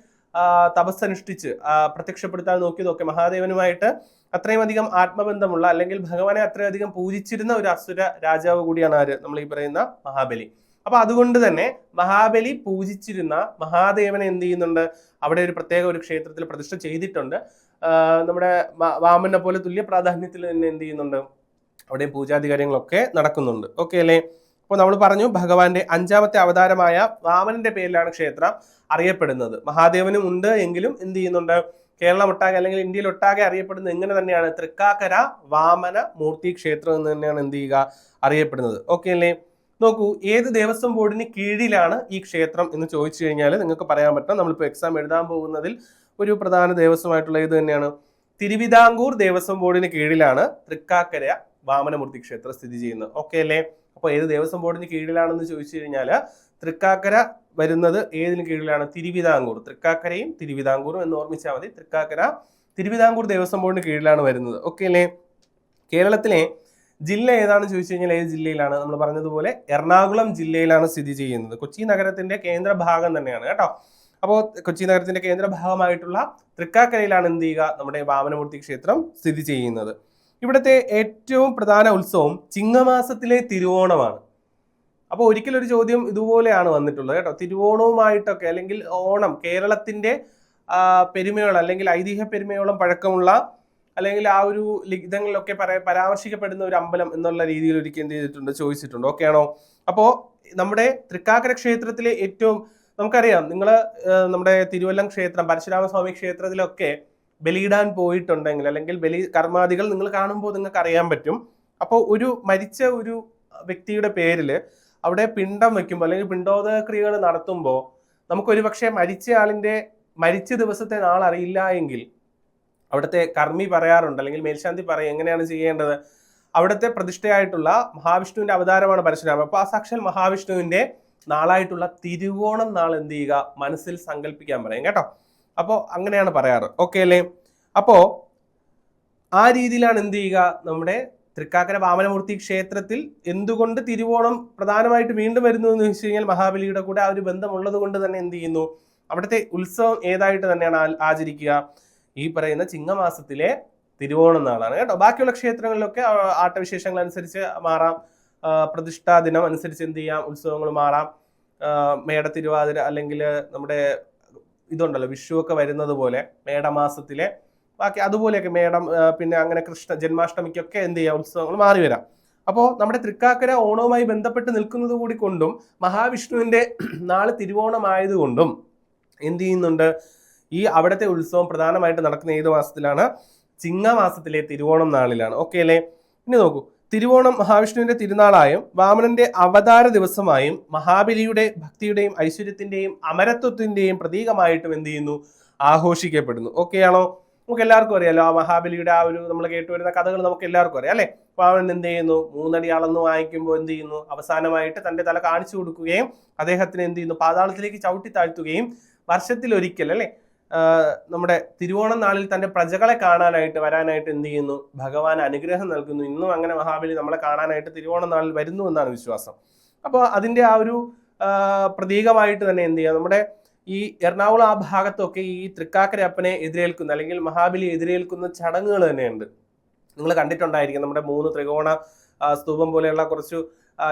തപസ്സനുഷ്ഠിച്ച് പ്രത്യക്ഷപ്പെടുത്താൻ നോക്കിയതൊക്കെ മഹാദേവനുമായിട്ട് അത്രയും അധികം ആത്മബന്ധമുള്ള അല്ലെങ്കിൽ ഭഗവാനെ അത്രയധികം പൂജിച്ചിരുന്ന ഒരു അസുര രാജാവ് കൂടിയാണ് ആര്, നമ്മൾ ഈ പറയുന്ന മഹാബലി. അപ്പൊ അതുകൊണ്ട് തന്നെ മഹാബലി പൂജിച്ചിരുന്ന മഹാദേവനെ എന്ത് ചെയ്യുന്നുണ്ട്, അവിടെ ഒരു പ്രത്യേക ഒരു ക്ഷേത്രത്തിൽ പ്രതിഷ്ഠ ചെയ്തിട്ടുണ്ട്. നമ്മുടെ വാമനെ പോലെ തുല്യ പ്രാധാന്യത്തിൽ തന്നെ എന്ത് ചെയ്യുന്നുണ്ട്, അവിടെ പൂജാതി കാര്യങ്ങളൊക്കെ നടക്കുന്നുണ്ട്. ഓക്കെ അല്ലേ? അപ്പോൾ നമ്മൾ പറഞ്ഞു ഭഗവാന്റെ 5ാമത്തെ അവതാരമായ വാമനന്റെ പേരിലാണ് ക്ഷേത്രം അറിയപ്പെടുന്നത്. മഹാദേവനും ഉണ്ട് എങ്കിലും എന്ത് ചെയ്യുന്നുണ്ട്, കേരളം ഒട്ടാകെ അല്ലെങ്കിൽ ഇന്ത്യയിൽ ഒട്ടാകെ അറിയപ്പെടുന്നത് എങ്ങനെ തന്നെയാണ്, തൃക്കാക്കര വാമന മൂർത്തി ക്ഷേത്രം എന്ന് തന്നെയാണ് എന്ത് ചെയ്യുക, അറിയപ്പെടുന്നത്. ഓക്കെ അല്ലേ? നോക്കൂ, ഏത് ദേവസ്വം ബോർഡിന് കീഴിലാണ് ഈ ക്ഷേത്രം എന്ന് ചോദിച്ചു കഴിഞ്ഞാൽ നിങ്ങൾക്ക് പറയാൻ പറ്റും. നമ്മളിപ്പോൾ എക്സാം എഴുതാൻ പോകുന്നതിൽ ഒരു പ്രധാന ദേവസ്വമായിട്ടുള്ള ഇത് തന്നെയാണ്, തിരുവിതാംകൂർ ദേവസ്വം ബോർഡിന് കീഴിലാണ് തൃക്കാക്കര വാമനമൂർത്തി ക്ഷേത്രം സ്ഥിതി ചെയ്യുന്നത്. ഓക്കെ അല്ലേ? അപ്പോൾ ഏത് ദേവസ്വം ബോർഡിന് കീഴിലാണെന്ന് ചോദിച്ചു കഴിഞ്ഞാൽ തൃക്കാക്കര വരുന്നത് ഏതിന് കീഴിലാണ്, തിരുവിതാംകൂർ. തൃക്കാക്കരയും തിരുവിതാംകൂറും എന്ന് ഓർമ്മിച്ചാൽ മതി. തൃക്കാക്കര തിരുവിതാംകൂർ ദേവസ്വം ബോർഡിന് കീഴിലാണ് വരുന്നത്. ഓക്കെ അല്ലേ? കേരളത്തിലെ ജില്ല ഏതാണെന്ന് ചോദിച്ചു കഴിഞ്ഞാൽ ഏത് ജില്ലയിലാണ്, നമ്മൾ പറഞ്ഞതുപോലെ എറണാകുളം ജില്ലയിലാണ് സ്ഥിതി ചെയ്യുന്നത്. കൊച്ചി നഗരത്തിന്റെ കേന്ദ്രഭാഗം തന്നെയാണ് കേട്ടോ. അപ്പോൾ കൊച്ചി നഗരത്തിന്റെ കേന്ദ്രഭാഗമായിട്ടുള്ള തൃക്കാക്കരയിലാണ് എന്ത് ചെയ്യുക, നമ്മുടെ വാമനമൂർത്തി ക്ഷേത്രം സ്ഥിതി ചെയ്യുന്നത്. ഇവിടുത്തെ ഏറ്റവും പ്രധാന ഉത്സവം ചിങ്ങമാസത്തിലെ തിരുവോണമാണ്. അപ്പോൾ ഒരിക്കലൊരു ചോദ്യം ഇതുപോലെയാണ് വന്നിട്ടുള്ളത് കേട്ടോ. തിരുവോണവുമായിട്ടൊക്കെ അല്ലെങ്കിൽ ഓണം കേരളത്തിന്റെ പെരുമയോളം അല്ലെങ്കിൽ ഐതിഹ്യ പെരുമയോളം പഴക്കമുള്ള അല്ലെങ്കിൽ ആ ഒരു ലിഖിതങ്ങളിലൊക്കെ പരാമർശിക്കപ്പെടുന്ന ഒരു അമ്പലം എന്നുള്ള രീതിയിൽ ഒരിക്കൽ എന്ത് ചെയ്തിട്ടുണ്ട്, ചോദിച്ചിട്ടുണ്ട്. ഓക്കെ ആണോ? അപ്പോൾ നമ്മുടെ തൃക്കാക്കര ക്ഷേത്രത്തിലെ ഏറ്റവും നമുക്കറിയാം, നിങ്ങൾ നമ്മുടെ തിരുവല്ലം ക്ഷേത്രം പരശുരാമസ്വാമി ക്ഷേത്രത്തിലൊക്കെ ബലിയിടാൻ പോയിട്ടുണ്ടെങ്കിൽ അല്ലെങ്കിൽ ബലി കർമാദികൾ നിങ്ങൾ കാണുമ്പോൾ നിങ്ങൾക്ക് അറിയാൻ പറ്റും. അപ്പോൾ ഒരു മരിച്ച ഒരു വ്യക്തിയുടെ പേരിൽ അവിടെ പിണ്ടം വെക്കുമ്പോൾ അല്ലെങ്കിൽ പിണ്ടോദക ക്രിയകൾ നടത്തുമ്പോൾ നമുക്കൊരു പക്ഷേ മരിച്ച ദിവസത്തെ നാൾ അറിയില്ല എങ്കിൽ അവിടുത്തെ കർമ്മി പറയാറുണ്ട് അല്ലെങ്കിൽ മേൽശാന്തി പറയും എങ്ങനെയാണ് ചെയ്യേണ്ടത്. അവിടുത്തെ പ്രതിഷ്ഠയായിട്ടുള്ള മഹാവിഷ്ണുവിന്റെ അവതാരമാണ് പരശുരാമൻ. അപ്പോൾ ആ സാക്ഷാൽ മഹാവിഷ്ണുവിന്റെ നാളായിട്ടുള്ള തിരുവോണം നാൾ എന്ത് ചെയ്യുക, മനസ്സിൽ സങ്കല്പിക്കാൻ പറയും കേട്ടോ. അപ്പോൾ അങ്ങനെയാണ് പറയാറ്. ഓക്കെ അല്ലേ? അപ്പോൾ ആ രീതിയിലാണ് എന്ത് ചെയ്യുക, നമ്മുടെ തൃക്കാക്കര വാമനമൂർത്തി ക്ഷേത്രത്തിൽ എന്തുകൊണ്ട് തിരുവോണം പ്രധാനമായിട്ട് വീണ്ടും വരുന്നു എന്ന് ചോദിച്ചു കഴിഞ്ഞാൽ മഹാബലിയുടെ കൂടെ ആ ഒരു ബന്ധമുള്ളത് കൊണ്ട് തന്നെ എന്ത് ചെയ്യുന്നു, അവിടുത്തെ ഉത്സവം ഏതായിട്ട് തന്നെയാണ് ആചരിക്കുക, ഈ പറയുന്ന ചിങ്ങമാസത്തിലെ തിരുവോണം നാളാണ് കേട്ടോ. ബാക്കിയുള്ള ക്ഷേത്രങ്ങളിലൊക്കെ ആട്ടവിശേഷങ്ങൾ അനുസരിച്ച് മാറാം, പ്രതിഷ്ഠാ ദിനം അനുസരിച്ച് എന്ത് ചെയ്യാം, ഉത്സവങ്ങൾ മാറാം. മേട തിരുവാതിര അല്ലെങ്കിൽ നമ്മുടെ ഇതുണ്ടല്ലോ വിഷു ഒക്കെ വരുന്നത് പോലെ മേടമാസത്തിലെ ബാക്കി അതുപോലെയൊക്കെ മേടം, പിന്നെ അങ്ങനെ കൃഷ്ണ ജന്മാഷ്ടമിക്കൊക്കെ എന്ത് ചെയ്യാം, ഉത്സവങ്ങൾ മാറി വരാം. അപ്പോൾ നമ്മുടെ തൃക്കാക്കര ഓണവുമായി ബന്ധപ്പെട്ട് നിൽക്കുന്നത് കൂടി കൊണ്ടും മഹാവിഷ്ണുവിന്റെ നാള് തിരുവോണമായതുകൊണ്ടും എന്ത് ചെയ്യുന്നുണ്ട്, ഈ അവിടുത്തെ ഉത്സവം പ്രധാനമായിട്ട് നടക്കുന്ന ഏത് മാസത്തിലാണ്, ചിങ്ങമാസത്തിലെ തിരുവോണം നാളിലാണ്. ഓക്കെ അല്ലേ? ഇനി നോക്കൂ, തിരുവോണം മഹാവിഷ്ണുവിന്റെ തിരുനാളായും വാമനന്റെ അവതാര ദിവസമായും മഹാബലിയുടെ ഭക്തിയുടെയും ഐശ്വര്യത്തിന്റെയും അമരത്വത്തിന്റെയും പ്രതീകമായിട്ടും എന്ത് ചെയ്യുന്നു, ആഘോഷിക്കപ്പെടുന്നു. ഓക്കെ ആണോ? നമുക്ക് എല്ലാവർക്കും അറിയാലോ ആ മഹാബലിയുടെ ആ ഒരു നമ്മൾ കേട്ടുവരുന്ന കഥകൾ നമുക്ക് എല്ലാവർക്കും അറിയാം അല്ലെ. വാമനൻ എന്ത് ചെയ്യുന്നു, 3 അടി അളന്ന് വാങ്ങിക്കുമ്പോൾ എന്ത് ചെയ്യുന്നു, അവസാനമായിട്ട് തന്റെ തല കാണിച്ചു കൊടുക്കുകയും അദ്ദേഹത്തിന് എന്ത് ചെയ്യുന്നു, പാതാളത്തിലേക്ക് ചവിട്ടി താഴ്ത്തുകയും വർഷത്തിലൊരിക്കൽ അല്ലെ നമ്മുടെ തിരുവോണം നാളിൽ തന്റെ പ്രജകളെ കാണാനായിട്ട് വരാനായിട്ട് എന്ത് ചെയ്യുന്നു, ഭഗവാൻ അനുഗ്രഹം നൽകുന്നു. ഇന്നും അങ്ങനെ മഹാബലി നമ്മളെ കാണാനായിട്ട് തിരുവോണം നാളിൽ വരുന്നു എന്നാണ് വിശ്വാസം. അപ്പോൾ അതിന്റെ ആ ഒരു പ്രതീകമായിട്ട് തന്നെ എന്ത് ചെയ്യുക, നമ്മുടെ ഈ എറണാകുളം ആ ഭാഗത്തൊക്കെ ഈ തൃക്കാക്കര അപ്പനെ എതിരേൽക്കുന്ന അല്ലെങ്കിൽ മഹാബലി എതിരേൽക്കുന്ന ചടങ്ങുകൾ തന്നെയുണ്ട്. നിങ്ങൾ കണ്ടിട്ടുണ്ടായിരിക്കും, നമ്മുടെ 3 ത്രികോണ സ്തൂപം പോലെയുള്ള കുറച്ച്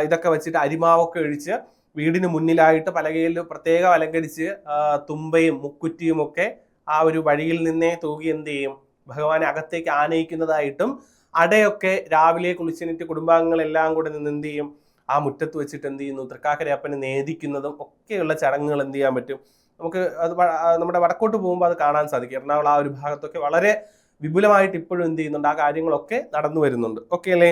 ഇതൊക്കെ വെച്ചിട്ട് അരിമാവൊക്കെ ഒഴിച്ച് വീടിന് മുന്നിലായിട്ട് പലകയിൽ പ്രത്യേകം അലങ്കരിച്ച് തുമ്പയും മുക്കുറ്റിയും ഒക്കെ ആ ഒരു വഴിയിൽ നിന്നേ തൂകി എന്ത് ചെയ്യും, ഭഗവാനെ അകത്തേക്ക് ആനയിക്കുന്നതായിട്ടും അടയൊക്കെ രാവിലെ കുളിച്ചെന്നിട്ട് കുടുംബാംഗങ്ങളെല്ലാം കൂടെ നിന്ന് എന്ത് ചെയ്യും, ആ മുറ്റത്ത് വെച്ചിട്ട് എന്ത് ചെയ്യുന്നു, തൃക്കാക്കര അപ്പനെ നേദിക്കുന്നതും ഒക്കെയുള്ള ചടങ്ങുകൾ എന്ത് ചെയ്യാൻ പറ്റും നമുക്ക്. അത് നമ്മുടെ വടക്കോട്ട് പോകുമ്പോൾ അത് കാണാൻ സാധിക്കും. എറണാകുളം ആ ഒരു ഭാഗത്തൊക്കെ വളരെ വിപുലമായിട്ട് ഇപ്പോഴും എന്ത് ചെയ്യുന്നുണ്ട്, ആ കാര്യങ്ങളൊക്കെ നടന്നു വരുന്നുണ്ട്. ഓക്കെ അല്ലേ?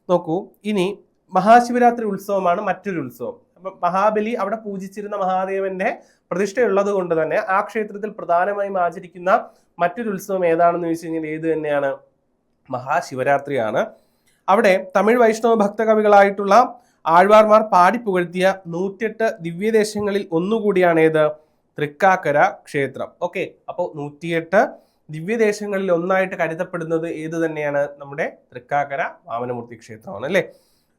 നോക്കൂ, ഇനി മഹാശിവരാത്രി ഉത്സവമാണ് മറ്റൊരു ഉത്സവം. അപ്പൊ മഹാബലി അവിടെ പൂജിച്ചിരുന്ന മഹാദേവന്റെ പ്രതിഷ്ഠയുള്ളത് കൊണ്ട് തന്നെ ആ ക്ഷേത്രത്തിൽ പ്രധാനമായും ആചരിക്കുന്ന മറ്റൊരു ഉത്സവം ഏതാണെന്ന് ചോദിച്ചു കഴിഞ്ഞാൽ ഏത് തന്നെയാണ്, മഹാശിവരാത്രിയാണ്. അവിടെ തമിഴ് വൈഷ്ണവ ഭക്തകവികളായിട്ടുള്ള ആഴ്വാർമാർ പാടിപ്പുകഴ്ത്തിയ 108 ദിവ്യദേശങ്ങളിൽ ഒന്നുകൂടിയാണ് ഏത്, തൃക്കാക്കര ക്ഷേത്രം. ഓക്കെ, അപ്പോൾ 108 ദിവ്യദേശങ്ങളിൽ ഒന്നായിട്ട് കരുതപ്പെടുന്നത് ഏത് തന്നെയാണ്, നമ്മുടെ തൃക്കാക്കര വാമനമൂർത്തി ക്ഷേത്രമാണ് അല്ലേ.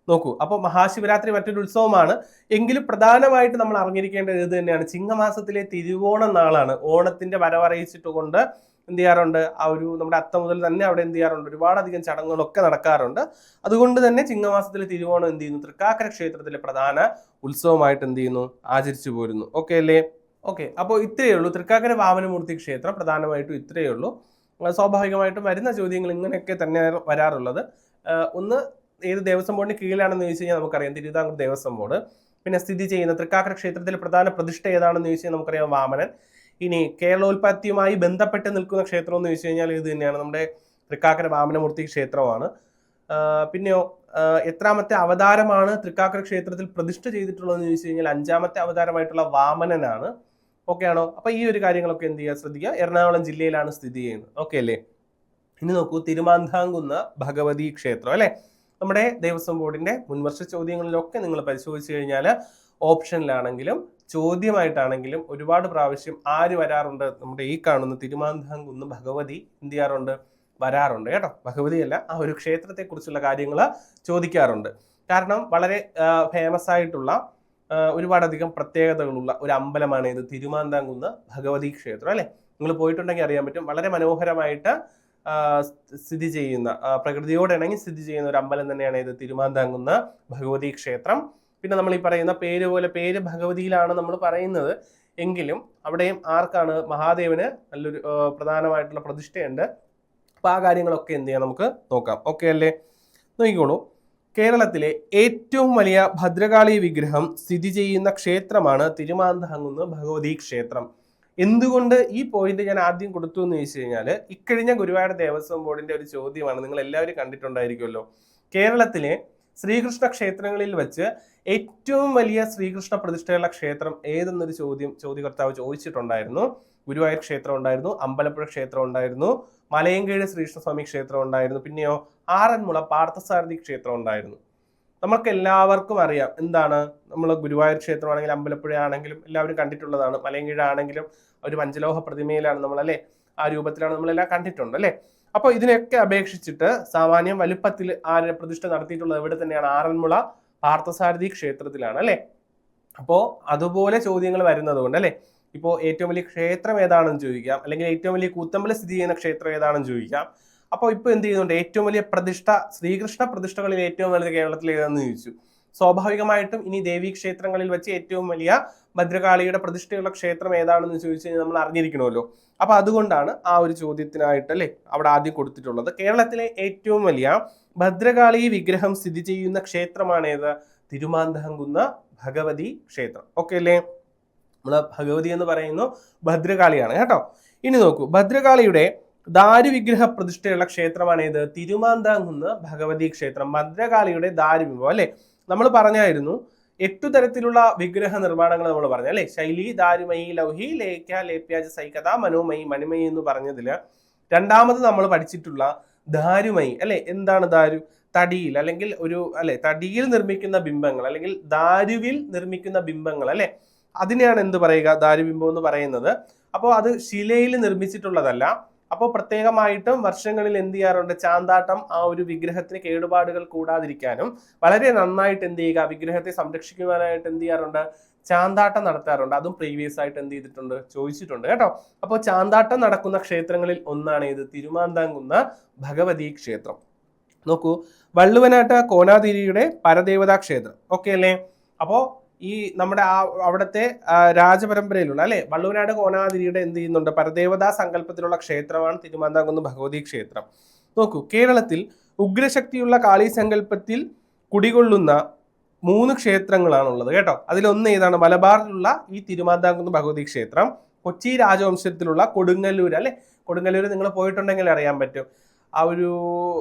നോക്കൂ, അപ്പോൾ മഹാശിവരാത്രി മറ്റൊരു ഉത്സവമാണ്. എങ്കിലും പ്രധാനമായിട്ട് നമ്മൾ അറിഞ്ഞിരിക്കേണ്ടത് ഇത് തന്നെയാണ്, ചിങ്ങമാസത്തിലെ തിരുവോണം നാളാണ്. ഓണത്തിന്റെ വരവറിയിച്ചിട്ടുകൊണ്ട് എന്ത് ചെയ്യാറുണ്ട്, ആ ഒരു നമ്മുടെ അത്തം മുതൽ തന്നെ അവിടെ എന്ത് ചെയ്യാറുണ്ട്, ഒരുപാടധികം ചടങ്ങുകളൊക്കെ നടക്കാറുണ്ട്. അതുകൊണ്ട് തന്നെ ചിങ്ങമാസത്തിലെ തിരുവോണം എന്ത് ചെയ്യുന്നു, തൃക്കാക്കര ക്ഷേത്രത്തിലെ പ്രധാന ഉത്സവമായിട്ട് എന്ത് ചെയ്യുന്നു, ആചരിച്ചു പോരുന്നു. ഓക്കെ അല്ലേ? ഓക്കെ, അപ്പോൾ ഇത്രയേ ഉള്ളൂ തൃക്കാക്കര വാമനമൂർത്തി ക്ഷേത്രം. പ്രധാനമായിട്ടും ഇത്രയേ ഉള്ളൂ. സ്വാഭാവികമായിട്ടും വരുന്ന ചോദ്യങ്ങൾ ഇങ്ങനെയൊക്കെ തന്നെ വരാറുള്ളത്. ഒന്ന്, ഏത് ദേവസ്വം ബോർഡിന് കീഴിലാണെന്ന് ചോദിച്ചു കഴിഞ്ഞാൽ നമുക്കറിയാം തിരുവിതാംകൂർ ദേവസ്വം ബോർഡ്. പിന്നെ സ്ഥിതി ചെയ്യുന്ന തൃക്കാക്കര ക്ഷേത്രത്തിലെ പ്രധാന പ്രതിഷ്ഠ ഏതാണെന്ന് ചോദിച്ചു കഴിഞ്ഞാൽ നമുക്കറിയാം വാമനൻ. ഇനി കേരളോൽപ്പത്തിയുമായി ബന്ധപ്പെട്ട് നിൽക്കുന്ന ക്ഷേത്രം എന്ന് ചോദിച്ചു കഴിഞ്ഞാൽ ഇത് തന്നെയാണ്, നമ്മുടെ തൃക്കാക്കര വാമനമൂർത്തി ക്ഷേത്രമാണ്. പിന്നെയോ എത്രാമത്തെ അവതാരമാണ് തൃക്കാക്കര ക്ഷേത്രത്തിൽ പ്രതിഷ്ഠ ചെയ്തിട്ടുള്ളതെന്ന് ചോദിച്ചു കഴിഞ്ഞാൽ 5ാമത്തെ അവതാരമായിട്ടുള്ള വാമനനാണ്. ഓക്കെ ആണോ? അപ്പൊ ഈ ഒരു കാര്യങ്ങളൊക്കെ എന്ത് ചെയ്യുക, ശ്രദ്ധിക്കുക. എറണാകുളം ജില്ലയിലാണ് സ്ഥിതി ചെയ്യുന്നത്. ഓക്കെ അല്ലേ? ഇനി നോക്കൂ, തിരുമാന്ധാംകുന്ന് ഭഗവതി ക്ഷേത്രം അല്ലെ. നമ്മുടെ ദേവസ്വം ബോർഡിന്റെ മുൻവർഷ ചോദ്യങ്ങളിലൊക്കെ നിങ്ങൾ പരിശോധിച്ചു കഴിഞ്ഞാൽ ഓപ്ഷനിലാണെങ്കിലും ചോദ്യമായിട്ടാണെങ്കിലും ഒരുപാട് പ്രാവശ്യം ആര് വരാറുണ്ട്, നമ്മുടെ ഈ കാണുന്ന തിരുമാന്ധാംകുന്ന് ഭഗവതി എന്ത് ചെയ്യാറുണ്ട്, വരാറുണ്ട് കേട്ടോ. ഭഗവതിയല്ല, ആ ഒരു ക്ഷേത്രത്തെ കുറിച്ചുള്ള കാര്യങ്ങൾ ചോദിക്കാറുണ്ട്. കാരണം വളരെ ഫേമസ് ആയിട്ടുള്ള ഒരുപാടധികം പ്രത്യേകതകളുള്ള ഒരു അമ്പലമാണ് ഇത് തിരുമാന്ധാംകുന്ന് ഭഗവതി ക്ഷേത്രം അല്ലെ. നിങ്ങൾ പോയിട്ടുണ്ടെങ്കിൽ അറിയാൻ പറ്റും, വളരെ മനോഹരമായിട്ട് സ്ഥിതി ചെയ്യുന്ന, പ്രകൃതിയോട് ഇണങ്ങി സ്ഥിതി ചെയ്യുന്ന ഒരു അമ്പലം തന്നെയാണ് ഇത് തിരുമാന്ധാംകുന്ന് ഭഗവതി ക്ഷേത്രം. പിന്നെ നമ്മൾ ഈ പറയുന്ന പേര് പോലെ പേര് ഭഗവതിയിലാണ് നമ്മൾ പറയുന്നത് എങ്കിലും അവിടെയും ആർക്കാണ്, മഹാദേവന് നല്ലൊരു പ്രധാനമായിട്ടുള്ള പ്രതിഷ്ഠയുണ്ട്. അപ്പൊ ആ കാര്യങ്ങളൊക്കെ എന്ത് ചെയ്യാം, നമുക്ക് നോക്കാം. ഓക്കെ അല്ലേ? നോക്കിക്കോളൂ, കേരളത്തിലെ ഏറ്റവും വലിയ ഭദ്രകാളി വിഗ്രഹം സ്ഥിതി ചെയ്യുന്ന ക്ഷേത്രമാണ് തിരുമാന്ധാംകുന്ന് ഭഗവതി ക്ഷേത്രം. എന്തുകൊണ്ട് ഈ പോയിന്റ് ഞാൻ ആദ്യം കൊടുത്തു എന്ന് ചോദിച്ചു കഴിഞ്ഞാൽ, ഇക്കഴിഞ്ഞ ഗുരുവായൂർ ദേവസ്വം ബോർഡിന്റെ ഒരു ചോദ്യമാണ്, നിങ്ങൾ എല്ലാവരും കണ്ടിട്ടുണ്ടായിരിക്കുമല്ലോ. കേരളത്തിലെ ശ്രീകൃഷ്ണ ക്ഷേത്രങ്ങളിൽ വെച്ച് ഏറ്റവും വലിയ ശ്രീകൃഷ്ണ പ്രതിഷ്ഠയുള്ള ക്ഷേത്രം ഏതെന്നൊരു ചോദ്യകർത്താവ് ചോദിച്ചിട്ടുണ്ടായിരുന്നു. ഗുരുവായൂർ ക്ഷേത്രം ഉണ്ടായിരുന്നു, അമ്പലപ്പുഴ ക്ഷേത്രം ഉണ്ടായിരുന്നു, മലയങ്കേഴ് ശ്രീകൃഷ്ണസ്വാമി ക്ഷേത്രം ഉണ്ടായിരുന്നു, പിന്നെയോ ആറന്മുള പാർത്ഥസാരഥി ക്ഷേത്രം ഉണ്ടായിരുന്നു. നമുക്ക് എല്ലാവർക്കും അറിയാം എന്താണ്, നമ്മൾ ഗുരുവായൂർ ക്ഷേത്രമാണെങ്കിലും അമ്പലപ്പുഴ ആണെങ്കിലും എല്ലാവരും കണ്ടിട്ടുള്ളതാണ്. മലയങ്കീഴ ആണെങ്കിലും ഒരു പഞ്ചലോഹ പ്രതിമയിലാണ് നമ്മൾ അല്ലെ, ആ രൂപത്തിലാണ് നമ്മളെല്ലാം കണ്ടിട്ടുണ്ട് അല്ലെ. അപ്പൊ ഇതിനൊക്കെ അപേക്ഷിച്ചിട്ട് സാമാന്യം വലുപ്പത്തിൽ ആ പ്രതിഷ്ഠ നടത്തിയിട്ടുള്ളത് എവിടെ തന്നെയാണ്, ആറന്മുള പാർത്ഥസാരഥി ക്ഷേത്രത്തിലാണ് അല്ലെ. അപ്പോ അതുപോലെ ചോദ്യങ്ങൾ വരുന്നത് കൊണ്ട് അല്ലെ, ഇപ്പോൾ ഏറ്റവും വലിയ ക്ഷേത്രം ഏതാണെന്ന് ചോദിക്കാം, അല്ലെങ്കിൽ ഏറ്റവും വലിയ കൂത്തമ്പലം സ്ഥിതി ചെയ്യുന്ന ക്ഷേത്രം ഏതാണെന്ന് ചോദിക്കാം. അപ്പോൾ ഇപ്പോൾ എന്ത് ചെയ്യുന്നുണ്ട്, ഏറ്റവും വലിയ പ്രതിഷ്ഠ, ശ്രീകൃഷ്ണ പ്രതിഷ്ഠകളിൽ ഏറ്റവും വലുത് കേരളത്തിൽ ഏതാണെന്ന് ചോദിച്ചു. സ്വാഭാവികമായിട്ടും ഇനി ദേവീ ക്ഷേത്രങ്ങളിൽ വെച്ച് ഏറ്റവും വലിയ ഭദ്രകാളിയുടെ പ്രതിഷ്ഠയുള്ള ക്ഷേത്രം ഏതാണെന്ന് ചോദിച്ചു കഴിഞ്ഞാൽ നമ്മൾ അറിഞ്ഞിരിക്കണമല്ലോ. അപ്പൊ അതുകൊണ്ടാണ് ആ ഒരു ചോദ്യത്തിനായിട്ട് അല്ലെ അവിടെ ആദ്യം കൊടുത്തിട്ടുള്ളത്. കേരളത്തിലെ ഏറ്റവും വലിയ ഭദ്രകാളി വിഗ്രഹം സ്ഥിതി ചെയ്യുന്ന ക്ഷേത്രമാണ് ഏത്? തിരുമാന്ധാംകുന്ന് ഭഗവതി ക്ഷേത്രം. ഓക്കെ അല്ലേ? നമ്മള് ഭഗവതി എന്ന് പറയുന്നു, ഭദ്രകാളിയാണ് കേട്ടോ. ഇനി നോക്കൂ, ഭദ്രകാളിയുടെ ദാരുവിഗ്രഹ പ്രതിഷ്ഠയുള്ള ക്ഷേത്രമാണ് ഏത്? തിരുമാന്ധാംകുന്ന് ഭഗവതി ക്ഷേത്രം. ഭദ്രകാളിയുടെ ദാരുബിംബം അല്ലെ, നമ്മൾ പറഞ്ഞായിരുന്നു 8 തരത്തിലുള്ള വിഗ്രഹ നിർമ്മാണങ്ങൾ നമ്മൾ പറഞ്ഞു അല്ലെ. ശൈലി, ദാരുമയി, ലൗഹി, ലേഖ്യ, ലേപ്യാജ, സൈകത, മനോമയി, മണിമയി എന്ന് പറഞ്ഞതില് രണ്ടാമത് നമ്മൾ പഠിച്ചിട്ടുള്ള ദാരുമയി അല്ലെ. എന്താണ് ദാരു? തടിയിൽ അല്ലെങ്കിൽ തടിയിൽ നിർമ്മിക്കുന്ന ബിംബങ്ങൾ, അല്ലെങ്കിൽ ദാരുവിൽ നിർമ്മിക്കുന്ന ബിംബങ്ങൾ അല്ലെ, അതിനെയാണ് എന്ത് പറയുക? ദാരുബിംബം എന്ന് പറയുന്നത്. അപ്പോൾ അത് ശിലയിൽ നിർമ്മിച്ചിട്ടുള്ളതല്ല. അപ്പോൾ പ്രത്യേകമായിട്ടും വർഷങ്ങളിൽ എന്ത് ചെയ്യാറുണ്ട്? ചാന്താട്ടം ആ ഒരു വിഗ്രഹത്തിന് കേടുപാടുകൾ കൂടാതിരിക്കാനും വളരെ നന്നായിട്ട് എന്ത് ചെയ്യുക, വിഗ്രഹത്തെ സംരക്ഷിക്കുവാനായിട്ട് എന്ത് ചെയ്യാറുണ്ട്? ചാന്താട്ടം നടത്താറുണ്ട്. അതും പ്രീവിയസ് ആയിട്ട് എന്ത് ചെയ്തിട്ടുണ്ട്? ചോദിച്ചിട്ടുണ്ട് കേട്ടോ. അപ്പോൾ ചാന്താട്ടം നടക്കുന്ന ക്ഷേത്രങ്ങളിൽ ഒന്നാണ് ഇത് തിരുമാന്ധാംകുന്ന് ഭഗവതി ക്ഷേത്രം. നോക്കൂ, വള്ളുവനാട്ട് കോനാതിരിയുടെ പരദേവതാ ക്ഷേത്രം. ഓക്കെ അല്ലേ? അപ്പോൾ ഈ നമ്മുടെ അവിടുത്തെ രാജപരമ്പരയിലുള്ള അല്ലെ വള്ളുവനാട് കോനാതിരിയുടെ എന്ത് ചെയ്യുന്നുണ്ട്? പരദേവതാ സങ്കല്പത്തിലുള്ള ക്ഷേത്രമാണ് തിരുമാന്ധാംകുന്ന് ഭഗവതി ക്ഷേത്രം. നോക്കൂ, കേരളത്തിൽ ഉഗ്രശക്തിയുള്ള കാളി സങ്കല്പത്തിൽ കുടികൊള്ളുന്ന 3 ക്ഷേത്രങ്ങളാണുള്ളത് കേട്ടോ. അതിലൊന്ന് ഏതാണ്? മലബാറിലുള്ള ഈ തിരുമാന്ധാംകുന്ന് ഭഗവതി ക്ഷേത്രം, കൊച്ചി രാജവംശത്തിലുള്ള കൊടുങ്ങല്ലൂർ അല്ലെ. കൊടുങ്ങല്ലൂർ നിങ്ങൾ പോയിട്ടുണ്ടെങ്കിൽ അറിയാൻ പറ്റും. ആ ഒരു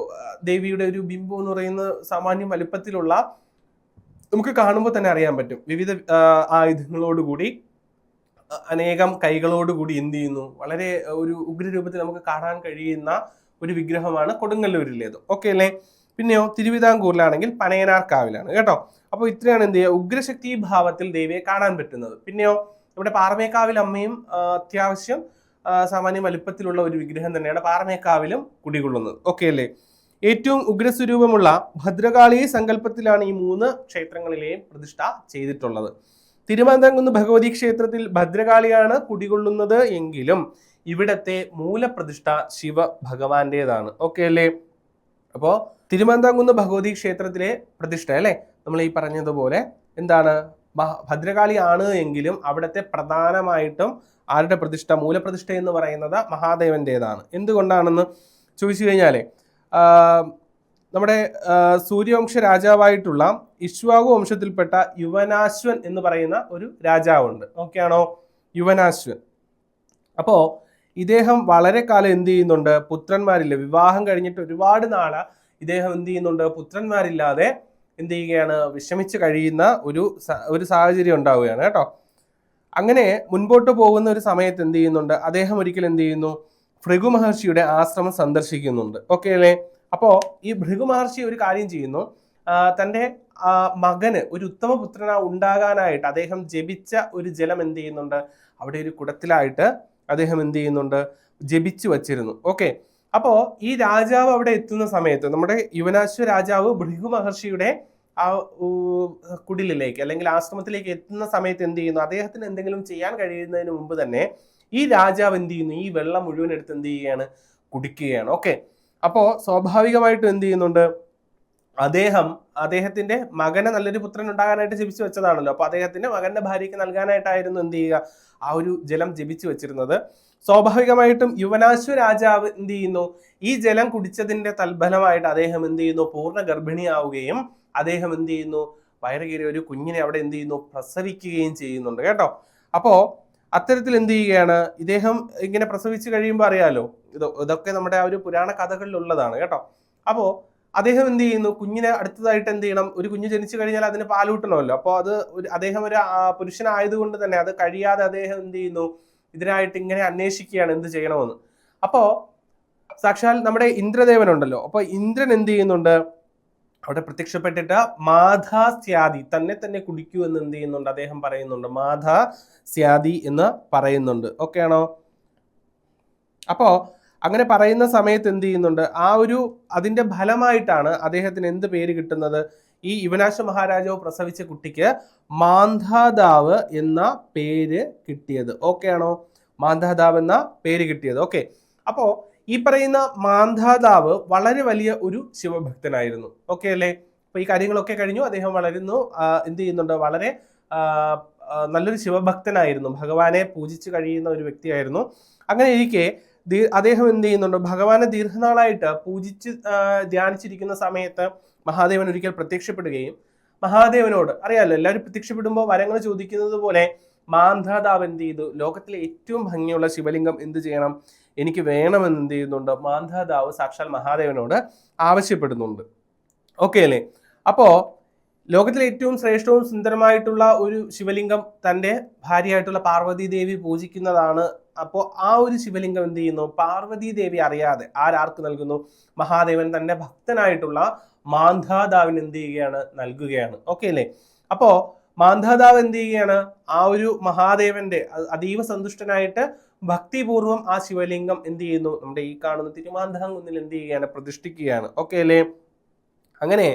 ദേവിയുടെ ഒരു ബിംബം എന്ന് പറയുന്ന സാമാന്യം വലുപ്പത്തിലുള്ള, നമുക്ക് കാണുമ്പോൾ തന്നെ അറിയാൻ പറ്റും, വിവിധ ആയുധങ്ങളോടുകൂടി അനേകം കൈകളോടുകൂടി എന്ത് ചെയ്യുന്നു, വളരെ ഒരു ഉഗ്രരൂപത്തിൽ നമുക്ക് കാണാൻ കഴിയുന്ന ഒരു വിഗ്രഹമാണ് കൊടുങ്ങല്ലൂരിലേത്. ഓക്കെ അല്ലേ? പിന്നെയോ തിരുവിതാംകൂറിലാണെങ്കിൽ പനയനാർക്കാവിലാണ് കേട്ടോ. അപ്പോൾ ഇത്രയാണ് എന്ത് ചെയ്യുക, ഉഗ്രശക്തി ഭാവത്തിൽ ദേവിയെ കാണാൻ പറ്റുന്നത്. പിന്നെയോ ഇവിടെ പാറമേക്കാവിൽ അമ്മയും അത്യാവശ്യം സാമാന്യ വലുപ്പത്തിലുള്ള ഒരു വിഗ്രഹം തന്നെയാണ് പാറമേക്കാവിലും കുടികൊള്ളുന്നത്. ഓക്കെ അല്ലേ? ഏറ്റവും ഉഗ്രസ്വരൂപമുള്ള ഭദ്രകാളി സങ്കല്പത്തിലാണ് ഈ 3 ക്ഷേത്രങ്ങളിലെയും പ്രതിഷ്ഠ ചെയ്തിട്ടുള്ളത്. തിരുമാന്ധാംകുന്ന് ഭഗവതി ക്ഷേത്രത്തിൽ ഭദ്രകാളിയാണ് കുടികൊള്ളുന്നത് എങ്കിലും ഇവിടത്തെ മൂലപ്രതിഷ്ഠ ശിവ ഭഗവാന്റേതാണ്. ഓക്കെ അല്ലേ? അപ്പോൾ തിരുമാന്ധാംകുന്ന് ഭഗവതി ക്ഷേത്രത്തിലെ പ്രതിഷ്ഠ അല്ലെ, നമ്മൾ ഈ പറഞ്ഞതുപോലെ എന്താണ്, ഭദ്രകാളി ആണ് എങ്കിലും അവിടുത്തെ പ്രധാനമായിട്ടും ആരുടെ പ്രതിഷ്ഠ? മൂലപ്രതിഷ്ഠ എന്ന് പറയുന്നത് മഹാദേവന്റേതാണ്. എന്തുകൊണ്ടാണെന്ന് ചോദിച്ചു കഴിഞ്ഞാലേ, നമ്മുടെ സൂര്യവംശ രാജാവായിട്ടുള്ള ഇക്ഷ്വാകു വംശത്തിൽപ്പെട്ട യുവനാശ്വൻ എന്ന് പറയുന്ന ഒരു രാജാവുണ്ട്. ഓക്കെ ആണോ? യുവനാശ്വൻ. അപ്പോ ഇദ്ദേഹം വളരെ കാലം എന്ത് ചെയ്യുന്നുണ്ട്? പുത്രന്മാരില്ല. വിവാഹം കഴിഞ്ഞിട്ട് ഒരുപാട് നാള് ഇദ്ദേഹം എന്ത് ചെയ്യുന്നുണ്ട്? പുത്രന്മാരില്ലാതെ എന്ത് ചെയ്യുകയാണ്? വിഷമിച്ച് കഴിയുന്ന ഒരു സാഹചര്യം ഉണ്ടാവുകയാണ് കേട്ടോ. അങ്ങനെ മുൻപോട്ട് പോകുന്ന ഒരു സമയത്ത് എന്ത് ചെയ്യുന്നുണ്ട്? അദ്ദേഹം ഒരിക്കൽ എന്ത് ചെയ്യുന്നു? ഭൃഗു മഹർഷിയുടെ ആശ്രമം സന്ദർശിക്കുന്നുണ്ട്. ഓക്കെ അല്ലേ? അപ്പോ ഈ ഭൃഗു മഹർഷി ഒരു കാര്യം ചെയ്യുന്നു, തൻ്റെ മകന് ഒരു ഉത്തമ പുത്രന ഉണ്ടാകാനായിട്ട് അദ്ദേഹം ജപിച്ച ഒരു ജലം എന്ത് ചെയ്യുന്നുണ്ട്? അവിടെ ഒരു കുടത്തിലായിട്ട് അദ്ദേഹം എന്ത് ചെയ്യുന്നുണ്ട്? ജപിച്ചു വച്ചിരുന്നു. ഓക്കെ. അപ്പോ ഈ രാജാവ് അവിടെ എത്തുന്ന സമയത്ത്, നമ്മുടെ യുവനാശ്വ രാജാവ് ഭൃഗു മഹർഷിയുടെ ആ കുടിലിലേക്ക് അല്ലെങ്കിൽ ആശ്രമത്തിലേക്ക് എത്തുന്ന സമയത്ത് എന്ത് ചെയ്യുന്നു? അദ്ദേഹത്തിന് എന്തെങ്കിലും ചെയ്യാൻ കഴിയുന്നതിന് മുമ്പ് തന്നെ ഈ രാജാവ് എന്ത് ചെയ്യുന്നു? ഈ വെള്ളം മുഴുവൻ എടുത്ത് എന്ത് ചെയ്യുകയാണ്? കുടിക്കുകയാണ്. ഓക്കെ. അപ്പോൾ സ്വാഭാവികമായിട്ടും എന്ത് ചെയ്യുന്നുണ്ട്? അദ്ദേഹത്തിന്റെ മകനെ നല്ലൊരു പുത്രൻ ഉണ്ടാകാനായിട്ട് ജപിച്ചു വെച്ചതാണല്ലോ. അപ്പൊ അദ്ദേഹത്തിന്റെ മകന്റെ ഭാര്യയ്ക്ക് നൽകാനായിട്ടായിരുന്നു എന്ത് ചെയ്യുക? ആ ഒരു ജലം ജപിച്ചു വെച്ചിരുന്നത്. സ്വാഭാവികമായിട്ടും യുവനാശ്വ രാജാവ് എന്ത് ചെയ്യുന്നു? ഈ ജലം കുടിച്ചതിന്റെ തൽഫലമായിട്ട് അദ്ദേഹം എന്ത് ചെയ്യുന്നു? പൂർണ്ണ ഗർഭിണിയാവുകയും അദ്ദേഹം എന്ത് ചെയ്യുന്നു? വയറുകീറിയ ഒരു കുഞ്ഞിനെ അവിടെ എന്ത് ചെയ്യുന്നു? പ്രസവിക്കുകയും ചെയ്യുന്നുണ്ട് കേട്ടോ. അപ്പോ അത്തരത്തിൽ എന്ത് ചെയ്യുകയാണ്? ഇദ്ദേഹം ഇങ്ങനെ പ്രസവിച്ച് കഴിയുമ്പോൾ അറിയാലോ, ഇതൊക്കെ നമ്മുടെ ആ ഒരു പുരാണ കഥകളിലുള്ളതാണ് കേട്ടോ. അപ്പോ അദ്ദേഹം എന്ത് ചെയ്യുന്നു? കുഞ്ഞിനെ അടുത്തതായിട്ട് എന്ത് ചെയ്യണം? ഒരു കുഞ്ഞ് ജനിച്ചു കഴിഞ്ഞാൽ അതിന് പാലൂട്ടണമല്ലോ. അപ്പോൾ അദ്ദേഹം ഒരു പുരുഷനായതുകൊണ്ട് തന്നെ അത് കഴിയാതെ അദ്ദേഹം എന്ത് ചെയ്യുന്നു? ഇതിനായിട്ട് ഇങ്ങനെ അന്വേഷിക്കുകയാണ് എന്ത് ചെയ്യണമെന്ന്. അപ്പോ സാക്ഷാൽ നമ്മുടെ ഇന്ദ്രദേവൻ ഉണ്ടല്ലോ, അപ്പൊ ഇന്ദ്രൻ എന്ത് ചെയ്യുന്നുണ്ട്? അവിടെ പ്രത്യക്ഷപ്പെട്ടിട്ട് മാധാസ്യാദി, തന്നെ കുടിക്കൂ എന്ന് എന്ത് ചെയ്യുന്നുണ്ട്? അദ്ദേഹം പറയുന്നുണ്ട്, മാധാസ്യാദി എന്ന് പറയുന്നുണ്ട്. ഓക്കെ ആണോ? അപ്പോ അങ്ങനെ പറയുന്ന സമയത്ത് എന്ത് ചെയ്യുന്നുണ്ട്? അതിന്റെ ഫലമായിട്ടാണ് അദ്ദേഹത്തിന് എന്ത് പേര് കിട്ടുന്നത്? ഈ യുവനാശ മഹാരാജാവ് പ്രസവിച്ച കുട്ടിക്ക് മാന്ധാതാവ് എന്ന പേര് കിട്ടിയത്. ഓക്കെ ആണോ? മാന്ധാതാവ് എന്ന പേര് കിട്ടിയത്. ഓക്കെ. അപ്പോ ഈ പറയുന്ന മാന്ധാതാവ് വളരെ വലിയ ഒരു ശിവഭക്തനായിരുന്നു. ഓക്കെ അല്ലേ? അപ്പൊ ഈ കാര്യങ്ങളൊക്കെ കഴിഞ്ഞു, അദ്ദേഹം വളരുന്നു, എന്ത് ചെയ്യുന്നുണ്ട്, വളരെ നല്ലൊരു ശിവഭക്തനായിരുന്നു, ഭഗവാനെ പൂജിച്ച് കഴിയുന്ന ഒരു വ്യക്തിയായിരുന്നു. അങ്ങനെ ഇരിക്കെ അദ്ദേഹം എന്ത് ചെയ്യുന്നുണ്ട്, ഭഗവാനെ ദീർഘനാളായിട്ട് പൂജിച്ച് ധ്യാനിച്ചിരിക്കുന്ന സമയത്ത് മഹാദേവൻ ഒരിക്കൽ പ്രത്യക്ഷപ്പെടുകയും മഹാദേവനോട്, അറിയാലോ എല്ലാവരും പ്രത്യക്ഷപ്പെടുമ്പോൾ വരങ്ങൾ ചോദിക്കുന്നത് പോലെ മാന്ധാതാവ് എന്ത് ചെയ്തു, ലോകത്തിലെ ഏറ്റവും ഭംഗിയുള്ള ശിവലിംഗം എന്ത് ചെയ്യണം, എനിക്ക് വേണമെന്ന് എന്ത് ചെയ്യുന്നുണ്ട്, മാന്ധാതാവ് സാക്ഷാൽ മഹാദേവനോട് ആവശ്യപ്പെടുന്നുണ്ട്. ഓക്കെ അല്ലേ? അപ്പോ ലോകത്തിലെ ഏറ്റവും ശ്രേഷ്ഠവും സുന്ദരമായിട്ടുള്ള ഒരു ശിവലിംഗം തൻ്റെ ഭാര്യയായിട്ടുള്ള പാർവതി ദേവി പൂജിക്കുന്നതാണ്. അപ്പോൾ ആ ഒരു ശിവലിംഗം എന്ത് ചെയ്യുന്നു, പാർവതി ദേവി അറിയാതെ ആർക്ക് നൽകുന്നു, മഹാദേവൻ തൻ്റെ ഭക്തനായിട്ടുള്ള മാന്ധാതാവിന് എന്ത് ചെയ്യുകയാണ്, നൽകുകയാണ്. ഓക്കെ അല്ലേ? അപ്പോ മാന്ധാതാവ് എന്ത് ചെയ്യുകയാണ്, ആ ഒരു മഹാദേവന്റെ അതീവ സന്തുഷ്ടനായിട്ട് ഭക്തിപൂർവം ആ ശിവലിംഗം എന്ത് ചെയ്യുന്നു, നമ്മുടെ ഈ കാണുന്ന തിരുമാന്ധാംകുന്നിൽ എന്ത് ചെയ്യുകയാണ്, പ്രതിഷ്ഠിക്കുകയാണ്. ഓക്കെ അല്ലേ? അങ്ങനെ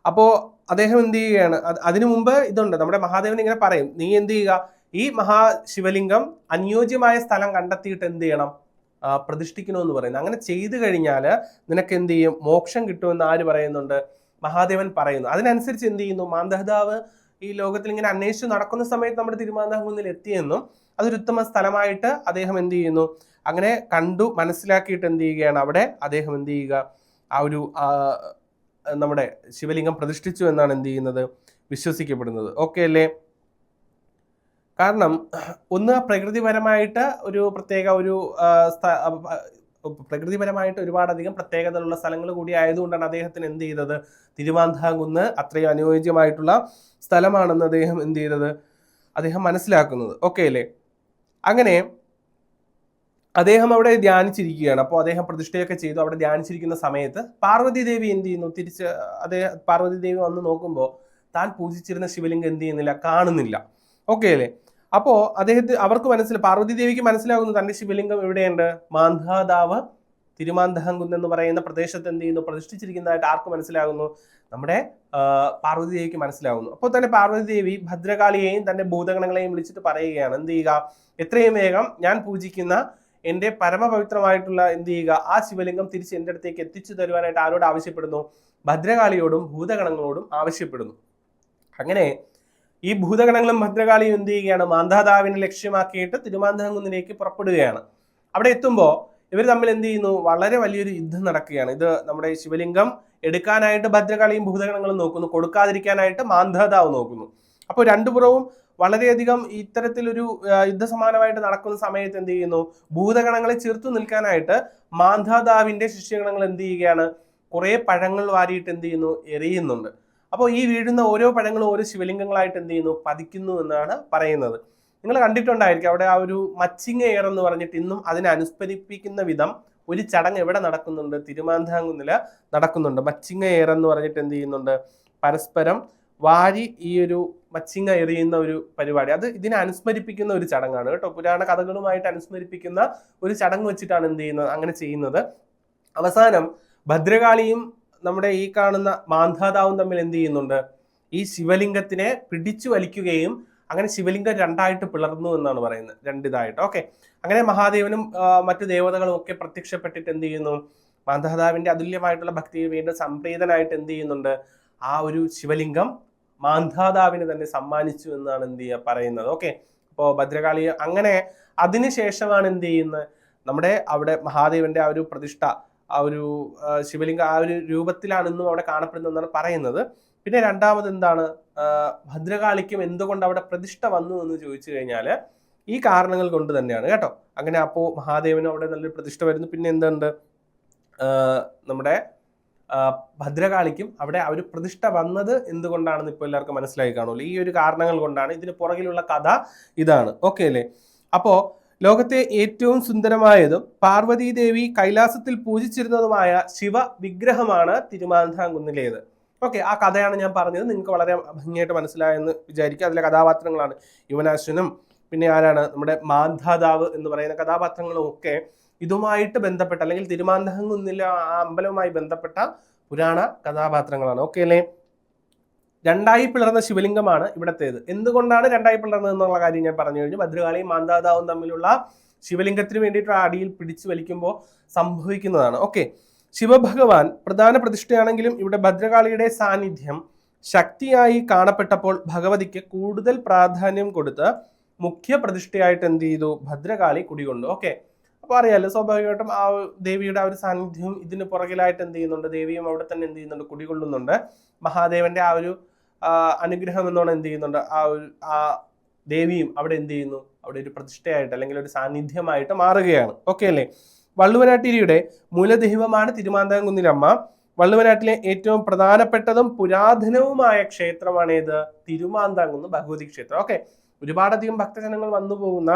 അപ്പോ അദ്ദേഹം എന്ത് ചെയ്യുകയാണ്, അതിനു മുമ്പ് ഇതുണ്ട്, നമ്മുടെ മഹാദേവൻ ഇങ്ങനെ പറയും, നീ എന്ത് ചെയ്യുക, ഈ മഹാശിവലിംഗം അനുയോജ്യമായ സ്ഥലം കണ്ടെത്തിയിട്ട് എന്ത് ചെയ്യണം, പ്രതിഷ്ഠിക്കണമെന്ന് പറയുന്നത്. അങ്ങനെ ചെയ്തു കഴിഞ്ഞാൽ നിനക്ക് എന്ത് ചെയ്യും, മോക്ഷം കിട്ടുമെന്ന് ആര് പറയുന്നുണ്ട്, മഹാദേവൻ പറയുന്നു. അതിനനുസരിച്ച് എന്ത് ചെയ്യുന്നു, മാന്ധാതാവ് ഈ ലോകത്തിൽ ഇങ്ങനെ അന്വേഷിച്ച് നടക്കുന്ന സമയത്ത് നമ്മുടെ തിരുമാന്ധാംകുന്നിൽ എത്തിയെന്നും അതൊരു ഉത്തമ സ്ഥലമായിട്ട് അദ്ദേഹം എന്ത് ചെയ്യുന്നു, അങ്ങനെ കണ്ടു മനസ്സിലാക്കിയിട്ട് എന്ത് ചെയ്യുകയാണ്, അവിടെ അദ്ദേഹം എന്ത് ചെയ്യുക, ആ ഒരു നമ്മുടെ ശിവലിംഗം പ്രതിഷ്ഠിച്ചു എന്നാണ് എന്ത് ചെയ്യുന്നത്, വിശ്വസിക്കപ്പെടുന്നത്. ഓക്കെ അല്ലേ? കാരണം ഒന്ന് പ്രകൃതിപരമായിട്ട് ഒരു പ്രത്യേക ഒരു പ്രകൃതിപരമായിട്ട് ഒരുപാടധികം പ്രത്യേകതകളുള്ള സ്ഥലങ്ങൾ കൂടി ആയതുകൊണ്ടാണ് അദ്ദേഹത്തിന് എന്ത് ചെയ്തത്, തിരുമാന്ധാംകുന്ന് അത്രയും അനുയോജ്യമായിട്ടുള്ള സ്ഥലമാണെന്ന് അദ്ദേഹം എന്ത് ചെയ്തത്, അദ്ദേഹം മനസ്സിലാക്കുന്നത്. ഓക്കെ അല്ലേ? അങ്ങനെ അദ്ദേഹം അവിടെ ധ്യാനിച്ചിരിക്കുകയാണ്. അപ്പോൾ അദ്ദേഹം പ്രതിഷ്ഠയൊക്കെ ചെയ്തു. അവിടെ ധ്യാനിച്ചിരിക്കുന്ന സമയത്ത് പാർവതി ദേവി എന്ത് ചെയ്യുന്നു, തിരിച്ച് പാർവതി ദേവി വന്ന് നോക്കുമ്പോൾ താൻ പൂജിച്ചിരുന്ന ശിവലിംഗം എന്ത് ചെയ്യുന്നില്ല, കാണുന്നില്ല. ഓക്കെ അല്ലേ? അപ്പോ അവർക്ക് പാർവതി ദേവിക്ക് മനസ്സിലാകുന്നു തന്റെ ശിവലിംഗം എവിടെയുണ്ട്, മാന്ധാതാവ് തിരുമാന്ധാംകുന്ന് എന്ന് പറയുന്ന പ്രദേശത്ത് എന്ത് ചെയ്യുന്നു, പ്രതിഷ്ഠിച്ചിരിക്കുന്നതായിട്ട് ആർക്ക് മനസ്സിലാകുന്നു, നമ്മുടെ പാർവതി ദേവിക്ക് മനസ്സിലാകുന്നു. അപ്പോൾ തന്നെ പാർവതി ദേവി ഭദ്രകാളിയെയും തന്റെ ഭൂതഗണങ്ങളെയും വിളിച്ചിട്ട് പറയുകയാണ്, എന്ത് ചെയ്യുക, എത്രയും വേഗം ഞാൻ പൂജിക്കുന്ന എൻ്റെ പരമപവിത്രമായിട്ടുള്ള എന്ത് ചെയ്യുക, ആ ശിവലിംഗം തിരിച്ച് എൻ്റെ അടുത്തേക്ക് എത്തിച്ചു തരുവാനായിട്ട് ആരോട് ആവശ്യപ്പെടുന്നു, ഭദ്രകാളിയോടും ഭൂതഗണങ്ങളോടും ആവശ്യപ്പെടുന്നു. അങ്ങനെ ഈ ഭൂതഗണങ്ങളും ഭദ്രകാളിയും എന്ത് ചെയ്യുകയാണ്, മാന്ധാതാവിനെ ലക്ഷ്യമാക്കിയിട്ട് തിരുമാന്ധാംകുന്നിലേക്ക് പുറപ്പെടുകയാണ്. അവിടെ എത്തുമ്പോൾ ഇവർ തമ്മിൽ എന്ത് ചെയ്യുന്നു, വളരെ വലിയൊരു യുദ്ധം നടക്കുകയാണ്. ഇത് നമ്മുടെ ശിവലിംഗം എടുക്കാനായിട്ട് ഭദ്രകാളിയും ഭൂതഗണങ്ങളും നോക്കുന്നു, കൊടുക്കാതിരിക്കാനായിട്ട് മാന്ധാതാവ് നോക്കുന്നു. അപ്പോൾ രണ്ടുപുറവും വളരെയധികം ഇത്തരത്തിലൊരു യുദ്ധസമാനമായിട്ട് നടക്കുന്ന സമയത്ത് എന്ത് ചെയ്യുന്നു, ഭൂതഗണങ്ങളെ ചെറുത്തു നിൽക്കാനായിട്ട് മാന്ധാതാവിന്റെ ശിഷ്യഗണങ്ങൾ എന്ത് ചെയ്യുകയാണ്, കുറെ പഴങ്ങൾ വാരിയിട്ട് എന്ത് ചെയ്യുന്നു, എറിയുന്നുണ്ട്. അപ്പോൾ ഈ വീഴുന്ന ഓരോ പഴങ്ങളും ഓരോ ശിവലിംഗങ്ങളായിട്ട് എന്ത് ചെയ്യുന്നു, പതിക്കുന്നു എന്നാണ് പറയുന്നത്. നിങ്ങൾ കണ്ടിട്ടുണ്ടായിരിക്കും അവിടെ ആ ഒരു മച്ചിങ്ങ എയർ എന്ന് പറഞ്ഞിട്ട് ഇന്നും അതിനെ അനുസ്മരിപ്പിക്കുന്ന വിധം ഒരു ചടങ്ങ് എവിടെ നടക്കുന്നുണ്ട്, തിരുമാന്ധാംകുന്നില് നടക്കുന്നുണ്ട്. മച്ചിങ്ങ എയർ എന്ന് പറഞ്ഞിട്ട് എന്ത് ചെയ്യുന്നുണ്ട്, പരസ്പരം വാരി ഈ ഒരു മച്ചിങ്ങ എറിയുന്ന ഒരു പരിപാടി, അത് ഇതിനെ അനുസ്മരിപ്പിക്കുന്ന ഒരു ചടങ്ങാണ് കേട്ടോ. പുരാണ കഥകളുമായിട്ട് അനുസ്മരിപ്പിക്കുന്ന ഒരു ചടങ്ങ് വെച്ചിട്ടാണ് എന്ത് ചെയ്യുന്നത്, അങ്ങനെ ചെയ്യുന്നത്. അവസാനം ഭദ്രകാളിയും നമ്മുടെ ഈ കാണുന്ന മാന്ധാതാവും തമ്മിൽ എന്ത് ചെയ്യുന്നുണ്ട്, ഈ ശിവലിംഗത്തിനെ പിടിച്ചു വലിക്കുകയും അങ്ങനെ ശിവലിംഗം രണ്ടായിട്ട് പിളർന്നു എന്നാണ് പറയുന്നത്, രണ്ടിതായിട്ട്. ഓക്കെ. അങ്ങനെ മഹാദേവനും മറ്റു ദേവതകളും ഒക്കെ പ്രത്യക്ഷപ്പെട്ടിട്ട് എന്ത് ചെയ്യുന്നു, മാന്ധാതാവിന്റെ അതുല്യമായിട്ടുള്ള ഭക്തിയെ വീണ്ടും സംപ്രീതനായിട്ട് എന്ത് ചെയ്യുന്നുണ്ട്, ആ ഒരു ശിവലിംഗം മാന്ധാതാവിന് തന്നെ സമ്മാനിച്ചു എന്നാണ് എന്ത് ചെയ്യുക പറയുന്നത്. ഓക്കെ. അപ്പോൾ ഭദ്രകാളി അങ്ങനെ അതിനുശേഷമാണ് എന്ത് ചെയ്യുന്നത്, നമ്മുടെ അവിടെ മഹാദേവന്റെ ആ ഒരു പ്രതിഷ്ഠ, ആ ഒരു ശിവലിംഗം ആ ഒരു രൂപത്തിലാണ് ഇന്നും അവിടെ കാണപ്പെടുന്നതെന്നാണ് പറയുന്നത്. പിന്നെ രണ്ടാമത് എന്താണ്, ഭദ്രകാളിക്കും എന്തുകൊണ്ട് അവിടെ പ്രതിഷ്ഠ വന്നു എന്ന് ചോദിച്ചു കഴിഞ്ഞാൽ ഈ കാരണങ്ങൾ കൊണ്ട് തന്നെയാണ് കേട്ടോ. അങ്ങനെ അപ്പോൾ മഹാദേവനും അവിടെ നല്ലൊരു പ്രതിഷ്ഠ വരുന്നു. പിന്നെ എന്തുണ്ട്, നമ്മുടെ ഭദ്രകാളിക്കും അവിടെ ആ ഒരു പ്രതിഷ്ഠ വന്നത് എന്തുകൊണ്ടാണെന്ന് ഇപ്പോൾ എല്ലാവർക്കും മനസ്സിലായി കാണുമല്ലോ. ഈ ഒരു കാരണങ്ങൾ കൊണ്ടാണ്. ഇതിന് പുറകിലുള്ള കഥ ഇതാണ്. ഓക്കെ അല്ലേ? അപ്പോ ലോകത്തെ ഏറ്റവും സുന്ദരമായതും പാർവതി ദേവി കൈലാസത്തിൽ പൂജിച്ചിരുന്നതുമായ ശിവ വിഗ്രഹമാണ് തിരുമാന്ധാംകുന്നിലേത്. ഓക്കെ. ആ കഥയാണ് ഞാൻ പറഞ്ഞത്. നിങ്ങൾക്ക് വളരെ ഭംഗിയായിട്ട് മനസ്സിലായെന്ന് വിചാരിക്കുക. അതിലെ കഥാപാത്രങ്ങളാണ് യുവനാശ്വനും പിന്നെ ആരാണ്, നമ്മുടെ മാന്ധാതാവ് എന്ന് പറയുന്ന കഥാപാത്രങ്ങളും ഒക്കെ ഇതുമായിട്ട് ബന്ധപ്പെട്ട, അല്ലെങ്കിൽ തിരുമാന്ധാംകുന്നിലെ ആ അമ്പലവുമായി ബന്ധപ്പെട്ട പുരാണ കഥാപാത്രങ്ങളാണ്. ഓക്കെ അല്ലേ? രണ്ടായി പിളർന്ന ശിവലിംഗമാണ് ഇവിടത്തേത്. എന്തുകൊണ്ടാണ് രണ്ടായി പിളർന്നത് എന്നുള്ള കാര്യം ഞാൻ പറഞ്ഞു കഴിഞ്ഞു. ഭദ്രകാളിയും മാന്ധാതാവും തമ്മിലുള്ള ശിവലിംഗത്തിന് വേണ്ടിയിട്ട് അടിയിൽ പിടിച്ചു വലിക്കുമ്പോൾ സംഭവിക്കുന്നതാണ്. ഓക്കെ, ശിവഭഗവാൻ പ്രധാന പ്രതിഷ്ഠയാണെങ്കിലും ഇവിടെ ഭദ്രകാളിയുടെ സാന്നിധ്യം ശക്തിയായി കാണപ്പെട്ടപ്പോൾ ഭഗവതിക്ക് കൂടുതൽ പ്രാധാന്യം കൊടുത്ത് മുഖ്യ പ്രതിഷ്ഠയായിട്ട് എന്ത് ചെയ്തു, ഭദ്രകാളി കുടികൊണ്ടു. ഓക്കെ, അപ്പൊ അറിയാലോ, സ്വാഭാവികമായിട്ടും ആ ദേവിയുടെ ആ ഒരു സാന്നിധ്യം ഇതിന് പുറകിലായിട്ട് എന്ത് ചെയ്യുന്നുണ്ട്, ദേവിയും അവിടെ തന്നെ എന്ത് ചെയ്യുന്നുണ്ട്, കുടികൊള്ളുന്നുണ്ട്. മഹാദേവന്റെ ആ ഒരു അനുഗ്രഹം എന്നോണം എന്ത് ചെയ്യുന്നുണ്ട്, ആ ദേവിയും അവിടെ എന്ത് ചെയ്യുന്നു, അവിടെ ഒരു പ്രതിഷ്ഠയായിട്ട് അല്ലെങ്കിൽ ഒരു സാന്നിധ്യമായിട്ട് മാറുകയാണ്. ഓക്കെ അല്ലേ. വള്ളുവനാട്ടിരിയുടെ മൂലദൈവമാണ് തിരുമാന്താംകുന്നിലമ്മ. വള്ളുവനാട്ടിലെ ഏറ്റവും പ്രധാനപ്പെട്ടതും പുരാതനവുമായ ക്ഷേത്രമാണ് ഏത്, തിരുമാന്താംകുന്ന് ഭഗവതി ക്ഷേത്രം. ഓക്കെ, ഒരുപാടധികം ഭക്തജനങ്ങൾ വന്നു പോകുന്ന,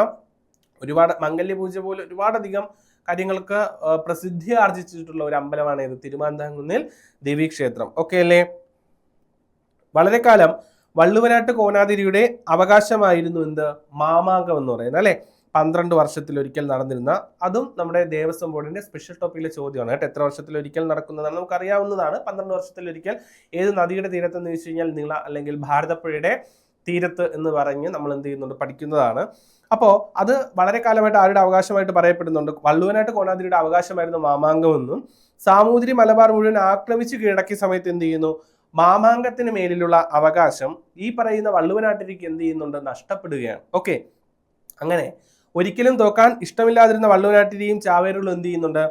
ഒരുപാട് മംഗല്യപൂജ പോലെ ഒരുപാടധികം കാര്യങ്ങൾക്ക് പ്രസിദ്ധി ആർജിച്ചിട്ടുള്ള ഒരു അമ്പലമാണ് ഏത്, തിരുമാന്താംകുന്നിൽ ദേവീക്ഷേത്രം. ഓക്കെ അല്ലേ. വളരെ കാലം വള്ളുവനാട്ട് കോനാതിരിയുടെ അവകാശമായിരുന്നു എന്ത്, മാമാങ്കം എന്ന് പറയുന്നത് അല്ലെ. 12 വർഷത്തിലൊരിക്കൽ നടന്നിരുന്ന, അതും നമ്മുടെ ദേവസ്വം ബോർഡിന്റെ സ്പെഷ്യൽ ടോപ്പിക്കിലെ ചോദ്യമാണ് കേട്ടോ. എത്ര വർഷത്തിലൊരിക്കൽ നടക്കുന്നതാണ് നമുക്കറിയാവുന്നതാണ്. 12 വർഷത്തിലൊരിക്കൽ. ഏത് നദിയുടെ തീരത്തെന്ന് ചോദിച്ചു കഴിഞ്ഞാൽ നീള അല്ലെങ്കിൽ ഭാരതപ്പുഴയുടെ തീരത്ത് എന്ന് പറഞ്ഞ് നമ്മൾ എന്ത് ചെയ്യുന്നുണ്ട്, പഠിക്കുന്നതാണ്. അപ്പോൾ അത് വളരെ കാലമായിട്ട് ആരുടെ അവകാശമായിട്ട് പറയപ്പെടുന്നുണ്ട്, വള്ളുവനാട്ട് കോനാതിരിയുടെ അവകാശമായിരുന്നു മാമാങ്കമെന്നും. സാമൂതിരി മലബാർ മുഴുവൻ ആക്രമിച്ച് കീഴടക്കിയ സമയത്ത് എന്ത് ചെയ്യുന്നു, മാമാങ്കത്തിന് മേലിലുള്ള അവകാശം ഈ പറയുന്ന വള്ളുവനാട്ടിലേക്ക് എന്ത് ചെയ്യുന്നുണ്ട്, നഷ്ടപ്പെടുകയാണ്. ഓക്കെ, അങ്ങനെ ഒരിക്കലും തോക്കാൻ ഇഷ്ടമില്ലാതിരുന്ന വള്ളുവനാട്ടിരിയും ചാവേറുകളും എന്ത് ചെയ്യുന്നുണ്ട്,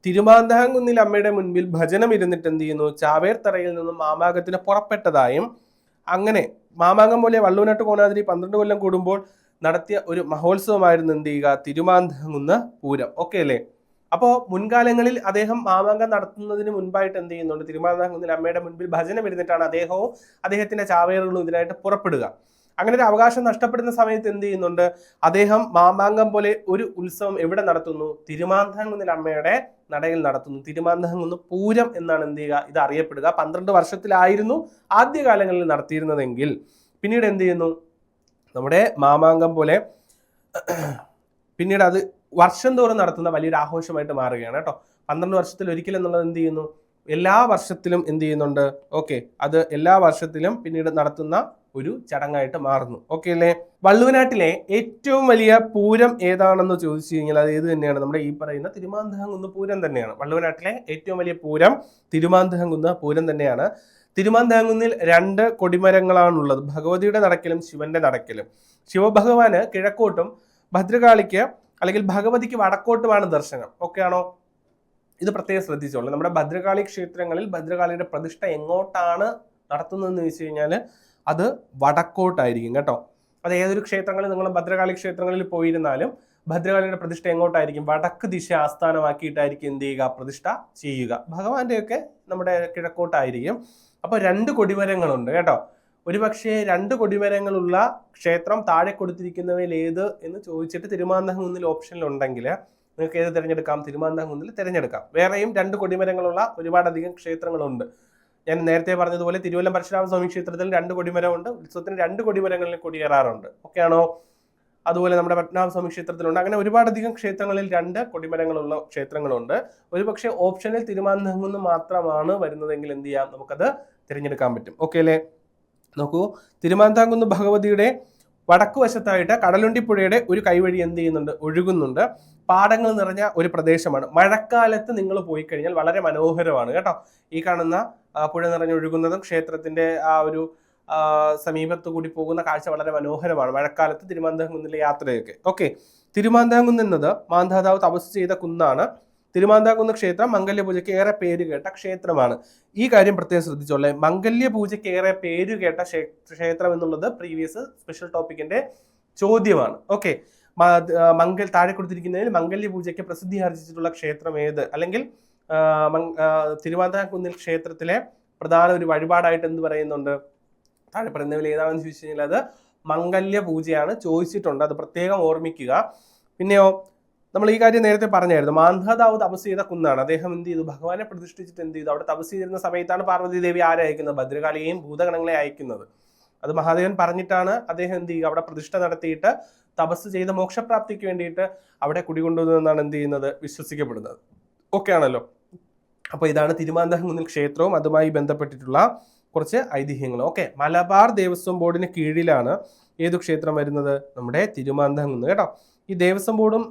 തിരുമാന്താംകുന്നിൽ അമ്മയുടെ മുൻപിൽ ഭജനം ഇരുന്നിട്ട് എന്ത് ചെയ്യുന്നു, ചാവേർ തറയിൽ നിന്നും മാമാങ്കത്തിന് പുറപ്പെട്ടതായും, അങ്ങനെ മാമാങ്കം പോലെ വള്ളുവനാട്ട് കോനാതിരി 12 കൊല്ലം കൂടുമ്പോൾ നടത്തിയ ഒരു മഹോത്സവമായിരുന്നു എന്ത് ചെയ്യുക, തിരുമാന്താംകുന്ന് പൂരം. ഓക്കെ അല്ലേ. അപ്പോൾ മുൻകാലങ്ങളിൽ അദ്ദേഹം മാമാങ്കം നടത്തുന്നതിന് മുൻപായിട്ട് എന്ത് ചെയ്യുന്നുണ്ട്, തിരുമാന്താംകുന്നിൽ അമ്മയുടെ മുൻപിൽ ഭജനം ഇരുന്നിട്ടാണ് അദ്ദേഹവും അദ്ദേഹത്തിന്റെ ചാവേറുകളും ഇതിനായിട്ട് പുറപ്പെടുക. അങ്ങനെ ഒരു അവകാശം നഷ്ടപ്പെടുന്ന സമയത്ത് എന്ത് ചെയ്യുന്നുണ്ട്, അദ്ദേഹം മാമാങ്കം പോലെ ഒരു ഉത്സവം എവിടെ നടത്തുന്നു, തിരുമാന്താംകുന്നിൽ അമ്മയുടെ നടയിൽ നടത്തുന്നു. തിരുമാന്താംകുന്ന് പൂരം എന്നാണ് എന്ത് ചെയ്യുക, ഇത് അറിയപ്പെടുക. 12 വർഷത്തിലായിരുന്നു ആദ്യകാലങ്ങളിൽ നടത്തിയിരുന്നതെങ്കിൽ പിന്നീട് എന്ത് ചെയ്യുന്നു, നമ്മുടെ മാമാങ്കം പോലെ പിന്നീട് അത് വർഷം തോറും നടത്തുന്ന വലിയൊരു ആഘോഷമായിട്ട് മാറുകയാണ് കേട്ടോ. 12 വർഷത്തിൽ ഒരിക്കൽ എന്നുള്ളത് എന്ത് ചെയ്യുന്നു, എല്ലാ വർഷത്തിലും എന്ത് ചെയ്യുന്നുണ്ട്. ഓക്കെ, അത് എല്ലാ വർഷത്തിലും പിന്നീട് നടത്തുന്ന ഒരു ചടങ്ങായിട്ട് മാറുന്നു. ഓക്കെ അല്ലേ. വള്ളുവനാട്ടിലെ ഏറ്റവും വലിയ പൂരം ഏതാണെന്ന് ചോദിച്ചു കഴിഞ്ഞാൽ അത് ഏത് തന്നെയാണ്, നമ്മുടെ ഈ പറയുന്ന തിരുമാന്താംകുന്ന് പൂരം തന്നെയാണ്. വള്ളുവനാട്ടിലെ ഏറ്റവും വലിയ പൂരം തിരുമാന്താംകുന്ന് പൂരം തന്നെയാണ്. തിരുമാന്താംകുന്നിൽ 2 കൊടിമരങ്ങളാണുള്ളത്, ഭഗവതിയുടെ നടക്കലും ശിവന്റെ നടക്കലും. ശിവഭഗവാന് കിഴക്കോട്ടും ഭദ്രകാളിക്ക് അല്ലെങ്കിൽ ഭഗവതിക്ക് വടക്കോട്ടുമാണ് ദർശനം. ഓക്കെ ആണോ. ഇത് പ്രത്യേകം ശ്രദ്ധിച്ചോളൂ. നമ്മുടെ ഭദ്രകാളി ക്ഷേത്രങ്ങളിൽ ഭദ്രകാളിയുടെ പ്രതിഷ്ഠ എങ്ങോട്ടാണ് നടത്തുന്നതെന്ന് ചോദിച്ചു കഴിഞ്ഞാൽ അത് വടക്കോട്ടായിരിക്കും കേട്ടോ. അത് ഏതൊരു ക്ഷേത്രങ്ങളിൽ നിങ്ങൾ ഭദ്രകാളി ക്ഷേത്രങ്ങളിൽ പോയിരുന്നാലും ഭദ്രകാളിയുടെ പ്രതിഷ്ഠ എങ്ങോട്ടായിരിക്കും, വടക്ക് ദിശ ആസ്ഥാനമാക്കിയിട്ടായിരിക്കും എന്ത് ചെയ്യുക, പ്രതിഷ്ഠ ചെയ്യുക. ഭഗവാന്റെയൊക്കെ നമ്മുടെ കിഴക്കോട്ടായിരിക്കും. അപ്പൊ 2 കൊടിമരങ്ങളുണ്ട് കേട്ടോ. ഒരുപക്ഷെ 2 കൊടിമരങ്ങളുള്ള ക്ഷേത്രം താഴെ കൊടുത്തിരിക്കുന്നവയിൽ ഏത് എന്ന് ചോദിച്ചിട്ട് തിരുമാന്താംകുന്നിൽ ഓപ്ഷനിൽ ഉണ്ടെങ്കിൽ നിങ്ങൾക്ക് ഏത് തിരഞ്ഞെടുക്കാം, തിരുമാന്താംകുന്നിൽ തിരഞ്ഞെടുക്കാം. വേറെയും 2 കൊടിമരങ്ങളുള്ള ഒരുപാടധികം ക്ഷേത്രങ്ങളുണ്ട്. ഞാൻ നേരത്തെ പറഞ്ഞതുപോലെ തിരുവല്ലം പരശുരാമസ്വാമി ക്ഷേത്രത്തിൽ 2 കൊടിമരമുണ്ട്. ഉത്സവത്തിന് 2 കൊടിമരങ്ങളിൽ കൊടിയേറാറുണ്ട്. ഓക്കെ ആണോ. അതുപോലെ നമ്മുടെ പത്മനാഭസ്വാമി ക്ഷേത്രത്തിലുണ്ട്. അങ്ങനെ ഒരുപാടധികം ക്ഷേത്രങ്ങളിൽ 2 കൊടിമരങ്ങളുള്ള ക്ഷേത്രങ്ങളുണ്ട്. ഒരുപക്ഷെ ഓപ്ഷനിൽ തിരുമാന്താംകുന്ന് മാത്രമാണ് വരുന്നതെങ്കിൽ എന്ത് ചെയ്യാം, നമുക്കത് തിരഞ്ഞെടുക്കാൻ പറ്റും. ഓക്കെ അല്ലേ. നോക്കൂ, തിരുമാന്താംകുന്ന് ഭഗവതിയുടെ വടക്കുവശത്തായിട്ട് കടലുണ്ടിപ്പുഴയുടെ ഒരു കൈവഴി എന്ത് ചെയ്യുന്നുണ്ട്, ഒഴുകുന്നുണ്ട്. പാടങ്ങൾ നിറഞ്ഞ ഒരു പ്രദേശമാണ്. മഴക്കാലത്ത് നിങ്ങൾ പോയി കഴിഞ്ഞാൽ വളരെ മനോഹരമാണ് കേട്ടോ. ഈ കാണുന്ന പുഴ നിറഞ്ഞൊഴുകുന്നതും ക്ഷേത്രത്തിന്റെ ആ ഒരു സമീപത്തു കൂടി പോകുന്ന കാഴ്ച വളരെ മനോഹരമാണ് മഴക്കാലത്ത് തിരുമാന്താംകുന്നിലെ യാത്രയൊക്കെ. ഓക്കെ, തിരുമാന്താംകുന്ന് എന്നത് മാന്ധാതാവ് തപസ് ചെയ്ത കുന്നാണ്. തിരുമാന്താംകുന്ന് ക്ഷേത്രം മംഗല്യപൂജയ്ക്ക് ഏറെ പേരുകേട്ട ക്ഷേത്രമാണ്. ഈ കാര്യം പ്രത്യേകം ശ്രദ്ധിച്ചോളെ. മംഗല്യപൂജയ്ക്ക് ഏറെ പേരുകേട്ട ക്ഷേത്രം എന്നുള്ളത് പ്രീവിയസ് സ്പെഷ്യൽ ടോപ്പിക്കിന്റെ ചോദ്യമാണ്. ഓക്കെ, താഴെ കൊടുത്തിരിക്കുന്നതിൽ മംഗല്യപൂജയ്ക്ക് പ്രസിദ്ധി ആർജിച്ചിട്ടുള്ള ക്ഷേത്രം ഏത്, അല്ലെങ്കിൽ തിരുമാന്താംകുന്നിൽ ക്ഷേത്രത്തിലെ പ്രധാന ഒരു വഴിപാടായിട്ട് എന്ത് പറയുന്നുണ്ട്, താഴെ പറയുന്നതിൽ ഏതാണെന്ന് ചോദിച്ചു കഴിഞ്ഞാൽ അത് മംഗല്യ പൂജയാണ് ചോദിച്ചിട്ടുണ്ട്. അത് പ്രത്യേകം ഓർമ്മിക്കുക. പിന്നെയോ നമ്മൾ ഈ കാര്യം നേരത്തെ പറഞ്ഞായിരുന്നു. മാന്ധാതാവ് തപസ് ചെയ്ത കുന്നാണ്. അദ്ദേഹം എന്ത് ചെയ്തു, ഭഗവാനെ പ്രതിഷ്ഠിച്ചിട്ട് എന്ത് ചെയ്തു, അവിടെ തപസ് ചെയ്തിരുന്ന സമയത്താണ് പാർവതി ദേവി ആരെ അയക്കുന്നത്, ഭദ്രകാളിയെയും ഭൂതഗണങ്ങളെ അയക്കുന്നത്. അത് മഹാദേവൻ പറഞ്ഞിട്ടാണ് അദ്ദേഹം എന്ത് ചെയ്യുക, അവിടെ പ്രതിഷ്ഠ നടത്തിയിട്ട് തപസ് ചെയ്ത മോക്ഷപ്രാപ്തിക്ക് വേണ്ടിയിട്ട് അവിടെ കുടികൊണ്ടുവന്നതെന്നാണ് എന്ത് ചെയ്യുന്നത്, വിശ്വസിക്കപ്പെടുന്നത്. ഓക്കെ ആണല്ലോ. അപ്പൊ ഇതാണ് തിരുമാന്താംകുന്നിൽ ക്ഷേത്രവും അതുമായി ബന്ധപ്പെട്ടിട്ടുള്ള കുറച്ച് ഐതിഹ്യങ്ങൾ. ഓക്കെ, മലബാർ ദേവസ്വം ബോർഡിന് കീഴിലാണ് ഏതു ക്ഷേത്രം വരുന്നത്? നമ്മുടെ തിരുമാന്ധാംകുന്ന് കേട്ടോ. ഈ ദേവസ്വം ബോർഡും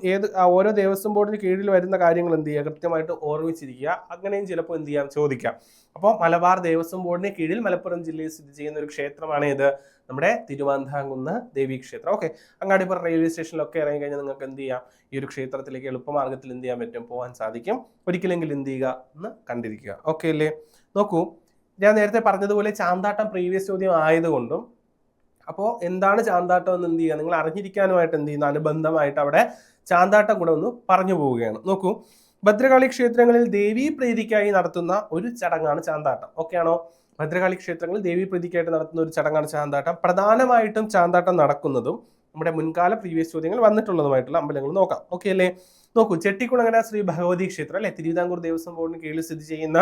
ഓരോ ദേവസ്വം ബോർഡിന് കീഴിൽ വരുന്ന കാര്യങ്ങൾ എന്ത് ചെയ്യുക, കൃത്യമായിട്ട് ഓർമ്മിച്ചിരിക്കുക. അങ്ങനെയും ചിലപ്പോൾ എന്ത് ചെയ്യാം, ചോദിക്കാം. അപ്പോൾ മലബാർ ദേവസ്വം ബോർഡിന് കീഴിൽ മലപ്പുറം ജില്ലയിൽ സ്ഥിതി ചെയ്യുന്ന ഒരു ക്ഷേത്രമാണ് ഇത്, നമ്മുടെ തിരുമാന്ധാംകുന്ന് ദേവീ ക്ഷേത്രം. ഓക്കെ, അങ്ങാടിപ്പുറം റെയിൽവേ സ്റ്റേഷനിലൊക്കെ ഇറങ്ങി കഴിഞ്ഞാൽ നിങ്ങൾക്ക് എന്ത് ചെയ്യാം, ഈ ഒരു ക്ഷേത്രത്തിലേക്ക് എളുപ്പമാർഗ്ഗത്തിൽ എന്ത് ചെയ്യാൻ പറ്റും, പോകാൻ സാധിക്കും. ഒരിക്കലെങ്കിലും എന്ത് ചെയ്യുക, എന്ന് കണ്ടിരിക്കുക. ഓക്കെ അല്ലേ? നോക്കൂ, ഞാൻ നേരത്തെ പറഞ്ഞതുപോലെ ചാന്താട്ടം പ്രീവിയസ് ചോദ്യം ആയതുകൊണ്ടും, അപ്പോൾ എന്താണ് ചാന്താട്ടം എന്ന് എന്ത് ചെയ്യുക, നിങ്ങൾ അറിഞ്ഞിരിക്കാനുമായിട്ട് എന്ത് ചെയ്യുന്ന അനുബന്ധമായിട്ട് അവിടെ ചാന്താട്ടം കൂടെ ഒന്ന് പറഞ്ഞു പോവുകയാണ്. നോക്കൂ, ഭദ്രകാളി ക്ഷേത്രങ്ങളിൽ ദേവീ പ്രീതിക്കായി നടത്തുന്ന ഒരു ചടങ്ങാണ് ചാന്താട്ടം. ഓക്കെ ആണോ? ഭദ്രകാളി ക്ഷേത്രങ്ങളിൽ ദേവീ പ്രീതിക്കായിട്ട് നടത്തുന്ന ഒരു ചടങ്ങാണ് ചാന്താട്ടം. പ്രധാനമായിട്ടും ചാന്താട്ടം നടക്കുന്നതും നമ്മുടെ മുൻകാല പ്രീവിയസ് ചോദ്യങ്ങൾ വന്നിട്ടുള്ളതുമായിട്ടുള്ള അമ്പലങ്ങൾ നോക്കാം. ഓക്കെ അല്ലേ? നോക്കൂ, ചെട്ടിക്കുളങ്ങര ശ്രീ ഭഗവതി ക്ഷേത്രം അല്ലെ, തിരുവിതാംകൂർ ദേവസ്വം ബോർഡിന് കീഴിൽ സ്ഥിതി ചെയ്യുന്ന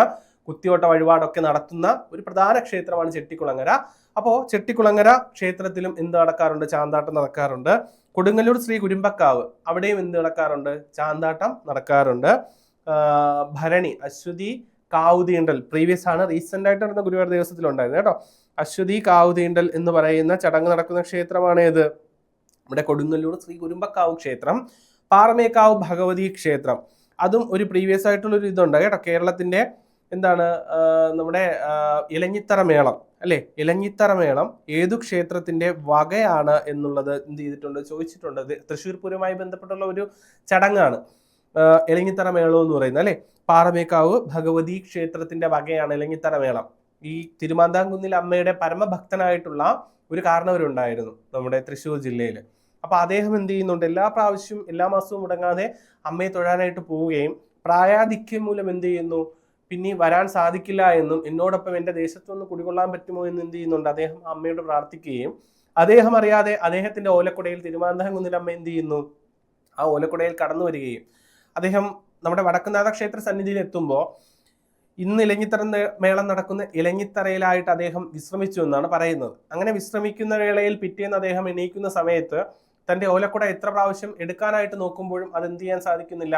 കുത്തിയോട്ട വഴിപാടൊക്കെ നടത്തുന്ന ഒരു പ്രധാന ക്ഷേത്രമാണ് ചെട്ടിക്കുളങ്ങര. അപ്പോൾ ചെട്ടിക്കുളങ്ങര ക്ഷേത്രത്തിലും എന്ത് നടക്കാറുണ്ട്, ചാന്താട്ടം നടക്കാറുണ്ട്. കൊടുങ്ങല്ലൂർ ശ്രീ കുരുമ്പക്കാവ് അവിടെയും എന്ത് നടക്കാറുണ്ട്, ചാന്താട്ടം നടക്കാറുണ്ട്. ഭരണി അശ്വതി കാവുതീണ്ടൽ പ്രീവിയസ് ആണ്, റീസെന്റ് ആയിട്ട് നടന്ന ഗുരുവായൂർ ദേവസ്വത്തിലുണ്ടായിരുന്നു കേട്ടോ. അശ്വതി കാവുതീണ്ടൽ എന്ന് പറയുന്ന ചടങ്ങ് നടക്കുന്ന ക്ഷേത്രമാണ് ഏത്, നമ്മുടെ കൊടുങ്ങല്ലൂർ ശ്രീ കുരുമ്പക്കാവ് ക്ഷേത്രം. പാറമേക്കാവ് ഭഗവതി ക്ഷേത്രം, അതും ഒരു പ്രീവിയസ് ആയിട്ടുള്ള ഒരു ഇതുണ്ട് കേട്ടോ. കേരളത്തിന്റെ എന്താണ്, നമ്മുടെ ഇലഞ്ഞിത്തറ മേളം അല്ലെ, ഇലഞ്ഞിത്തറ മേളം ഏതു ക്ഷേത്രത്തിന്റെ വകയാണ് എന്നുള്ളത് എന്ത് ചെയ്തിട്ടുണ്ട്, ചോദിച്ചിട്ടുണ്ട്. തൃശ്ശൂർ പൂരവുമായി ബന്ധപ്പെട്ടുള്ള ഒരു ചടങ്ങാണ് ഇലഞ്ഞിത്തറ മേളം എന്ന് പറയുന്നത് അല്ലെ. പാറമേക്കാവ് ഭഗവതി ക്ഷേത്രത്തിന്റെ വകയാണ് ഇലഞ്ഞിത്തറ മേളം. ഈ തിരുമാന്ധാംകുന്നിൽ അമ്മയുടെ പരമഭക്തനായിട്ടുള്ള ഒരു കാരണവരുണ്ടായിരുന്നു നമ്മുടെ തൃശ്ശൂർ ജില്ലയിൽ. അപ്പൊ അദ്ദേഹം എന്ത് ചെയ്യുന്നുണ്ട്, എല്ലാ മാസവും മുടങ്ങാതെ അമ്മയെ തൊഴാനായിട്ട് പോവുകയും പ്രായാധിക്യം മൂലം എന്ത് ചെയ്യുന്നു, പിന്നെ വരാൻ സാധിക്കില്ല എന്നും എന്നോടൊപ്പം എൻ്റെ ദേശത്തൊന്ന് കുടികൊള്ളാൻ പറ്റുമോ എന്ന് എന്ത് ചെയ്യുന്നുണ്ട്, അദ്ദേഹം അമ്മയോട് പ്രാർത്ഥിക്കുകയും അദ്ദേഹം അറിയാതെ അദ്ദേഹത്തിന്റെ ഓലക്കുടയിൽ തിരുമാന്ധാംകുന്നിൽ അമ്മ എന്ത് ചെയ്യുന്നു, ആ ഓലക്കുടയിൽ കടന്നു വരികയും അദ്ദേഹം നമ്മുടെ വടക്കുംനാഥ ക്ഷേത്ര സന്നിധിയിൽ എത്തുമ്പോൾ ഇന്ന് ഇലഞ്ഞിത്തറ മേളം നടക്കുന്ന ഇലഞ്ഞിത്തറയിലായിട്ട് അദ്ദേഹം വിശ്രമിച്ചു എന്നാണ് പറയുന്നത്. അങ്ങനെ വിശ്രമിക്കുന്ന വേളയിൽ പിറ്റേന്ന് അദ്ദേഹം എണീക്കുന്ന സമയത്ത് തന്റെ ഓലക്കുട എത്ര പ്രാവശ്യം എടുക്കാനായിട്ട് നോക്കുമ്പോഴും അതെന്ത് ചെയ്യാൻ സാധിക്കുന്നില്ല,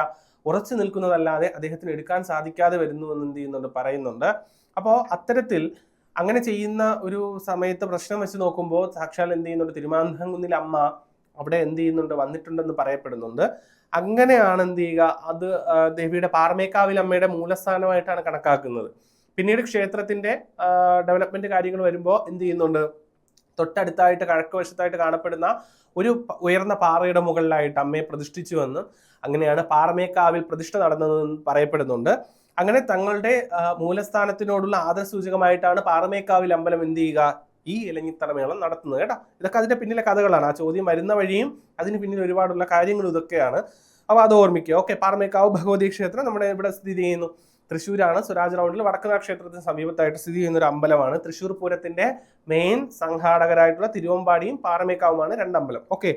ഉറച്ചു നിൽക്കുന്നതല്ലാതെ അദ്ദേഹത്തിന് എടുക്കാൻ സാധിക്കാതെ വരുന്നു എന്ന് എന്ത് ചെയ്യുന്നുണ്ട്, പറയുന്നുണ്ട്. അപ്പോൾ അത്തരത്തിൽ അങ്ങനെ ചെയ്യുന്ന ഒരു സമയത്ത് പ്രശ്നം വെച്ച് നോക്കുമ്പോൾ സാക്ഷാൽ എന്ത് ചെയ്യുന്നുണ്ട്, തിരുമാന്ധാംകുന്നിൽ അമ്മ അവിടെ എന്ത് ചെയ്യുന്നുണ്ട്, വന്നിട്ടുണ്ടെന്ന് പറയപ്പെടുന്നുണ്ട്. അങ്ങനെയാണ് എന്ത് ചെയ്യുക, അത് ദേവിയുടെ പാറമേക്കാവിൽ അമ്മയുടെ മൂലസ്ഥാനമായിട്ടാണ് കണക്കാക്കുന്നത്. പിന്നീട് ക്ഷേത്രത്തിന്റെ ഡെവലപ്മെന്റ് കാര്യങ്ങൾ വരുമ്പോൾ എന്ത് ചെയ്യുന്നുണ്ട്, തൊട്ടടുത്തായിട്ട് കിഴക്ക് വശത്തായിട്ട് കാണപ്പെടുന്ന ഒരു ഉയർന്ന പാറയുടെ മുകളിലായിട്ട് അമ്മയെ പ്രതിഷ്ഠിച്ചു വന്ന് അങ്ങനെയാണ് പാറമേക്കാവിൽ പ്രതിഷ്ഠ നടന്നതെന്ന് പറയപ്പെടുന്നുണ്ട്. അങ്ങനെ തങ്ങളുടെ മൂലസ്ഥാനത്തിനോടുള്ള ആദരസൂചകമായിട്ടാണ് പാറമേക്കാവിൽ അമ്പലം എന്ത് ചെയ്യുക, ഈ ഇലഞ്ഞിത്തറ മേളം നടത്തുന്നത് കേട്ടോ. ഇതൊക്കെ അതിന്റെ പിന്നിലെ കഥകളാണ്. ആ ചോദ്യം വരുന്ന വഴിയും അതിന് പിന്നിൽ ഒരുപാടുള്ള കാര്യങ്ങളും ഇതൊക്കെയാണ്. അപ്പോൾ അത് ഓർമ്മിക്കുക. ഓക്കെ, പാറമേക്കാവ് ഭഗവതി ക്ഷേത്രം നമ്മുടെ ഇവിടെ സ്ഥിതി ചെയ്യുന്നു, തൃശ്ശൂരാണ്. സ്വരാജ് റൗണ്ടിൽ വടക്കുനാഥ ക്ഷേത്രത്തിന് സമീപത്തായിട്ട് സ്ഥിതി ചെയ്യുന്ന ഒരു അമ്പലമാണ്. തൃശ്ശൂർ പൂരത്തിന്റെ മെയിൻ സംഘാടകരായിട്ടുള്ള തിരുവമ്പാടിയും പാറമേക്കാവുമാണ് രണ്ടമ്പലം. ഓക്കെ,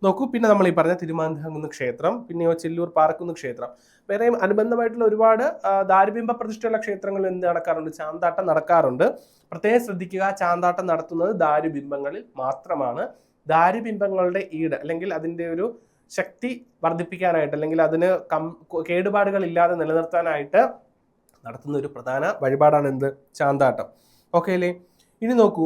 നോക്കൂ, പിന്നെ നമ്മൾ ഈ പറഞ്ഞ തിരുമാന്ധാംകുന്ന് ക്ഷേത്രം, പിന്നെയോ ചെല്ലൂർ പാറക്കുന്ന് ക്ഷേത്രം, വേറെയും അനുബന്ധമായിട്ടുള്ള ഒരുപാട് ദാരുബിംബ പ്രതിഷ്ഠയുള്ള ക്ഷേത്രങ്ങളിൽ എന്ത് നടക്കാറുണ്ട്, ചാന്താട്ടം നടക്കാറുണ്ട്. പ്രത്യേകം ശ്രദ്ധിക്കുക, ചാന്താട്ടം നടത്തുന്നത് ദാരുബിംബങ്ങളിൽ മാത്രമാണ്. ദാരുബിംബങ്ങളുടെ ഈട് അല്ലെങ്കിൽ അതിൻ്റെ ഒരു ശക്തി വർദ്ധിപ്പിക്കാനായിട്ട് അല്ലെങ്കിൽ അതിന് കേടുപാടുകൾ ഇല്ലാതെ നിലനിർത്താനായിട്ട് നടത്തുന്ന ഒരു പ്രധാന വഴിപാടാണ് എന്ത്, ചാന്താട്ടം. ഓക്കെ അല്ലേ? ഇനി നോക്കൂ,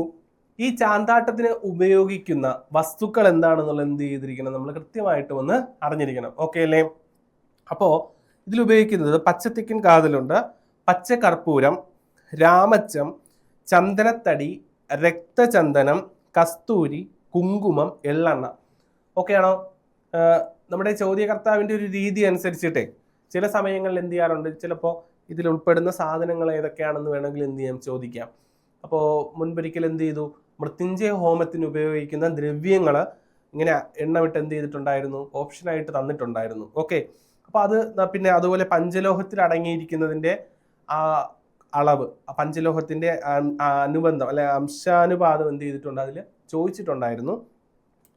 ഈ ചാന്താട്ടത്തിന് ഉപയോഗിക്കുന്ന വസ്തുക്കൾ എന്താണെന്നുള്ള എന്ത് ചെയ്തിരിക്കണം, നമ്മൾ കൃത്യമായിട്ട് ഒന്ന് അറിഞ്ഞിരിക്കണം. ഓക്കെ അല്ലേ? അപ്പോൾ ഇതിലുപയോഗിക്കുന്നത് പച്ചത്തിക്കൻ കാതലുണ്ട്, പച്ചകർപ്പൂരം, രാമച്ചം, ചന്ദനത്തടി, രക്തചന്ദനം, കസ്തൂരി, കുങ്കുമം, എള്ളെണ്ണ. ഓക്കെ ആണോ? നമ്മുടെ ചോദ്യകർത്താവിൻ്റെ ഒരു രീതി അനുസരിച്ചിട്ടേ ചില സമയങ്ങളിൽ എന്ത് ചെയ്യാറുണ്ട്, ചിലപ്പോൾ ഇതിൽ ഉൾപ്പെടുന്ന സാധനങ്ങൾ ഏതൊക്കെയാണെന്ന് വേണമെങ്കിൽ എന്ത് ചെയ്യാം, ചോദിക്കാം. അപ്പോൾ മുൻപൊരിക്കൽ എന്ത് ചെയ്തു, മൃത്യുഞ്ജയ ഹോമത്തിന് ഉപയോഗിക്കുന്ന ദ്രവ്യങ്ങൾ ഇങ്ങനെ എണ്ണമിട്ട് എന്ത് ചെയ്തിട്ടുണ്ടായിരുന്നു, ഓപ്ഷനായിട്ട് തന്നിട്ടുണ്ടായിരുന്നു. ഓക്കെ, അപ്പോൾ അത് പിന്നെ അതുപോലെ പഞ്ചലോഹത്തിൽ അടങ്ങിയിരിക്കുന്നതിൻ്റെ ആ അളവ്, പഞ്ചലോഹത്തിൻ്റെ അനുബന്ധം അല്ലെ അംശാനുപാതം എന്ത് ചെയ്തിട്ടുണ്ട്, അതിൽ ചോദിച്ചിട്ടുണ്ടായിരുന്നു.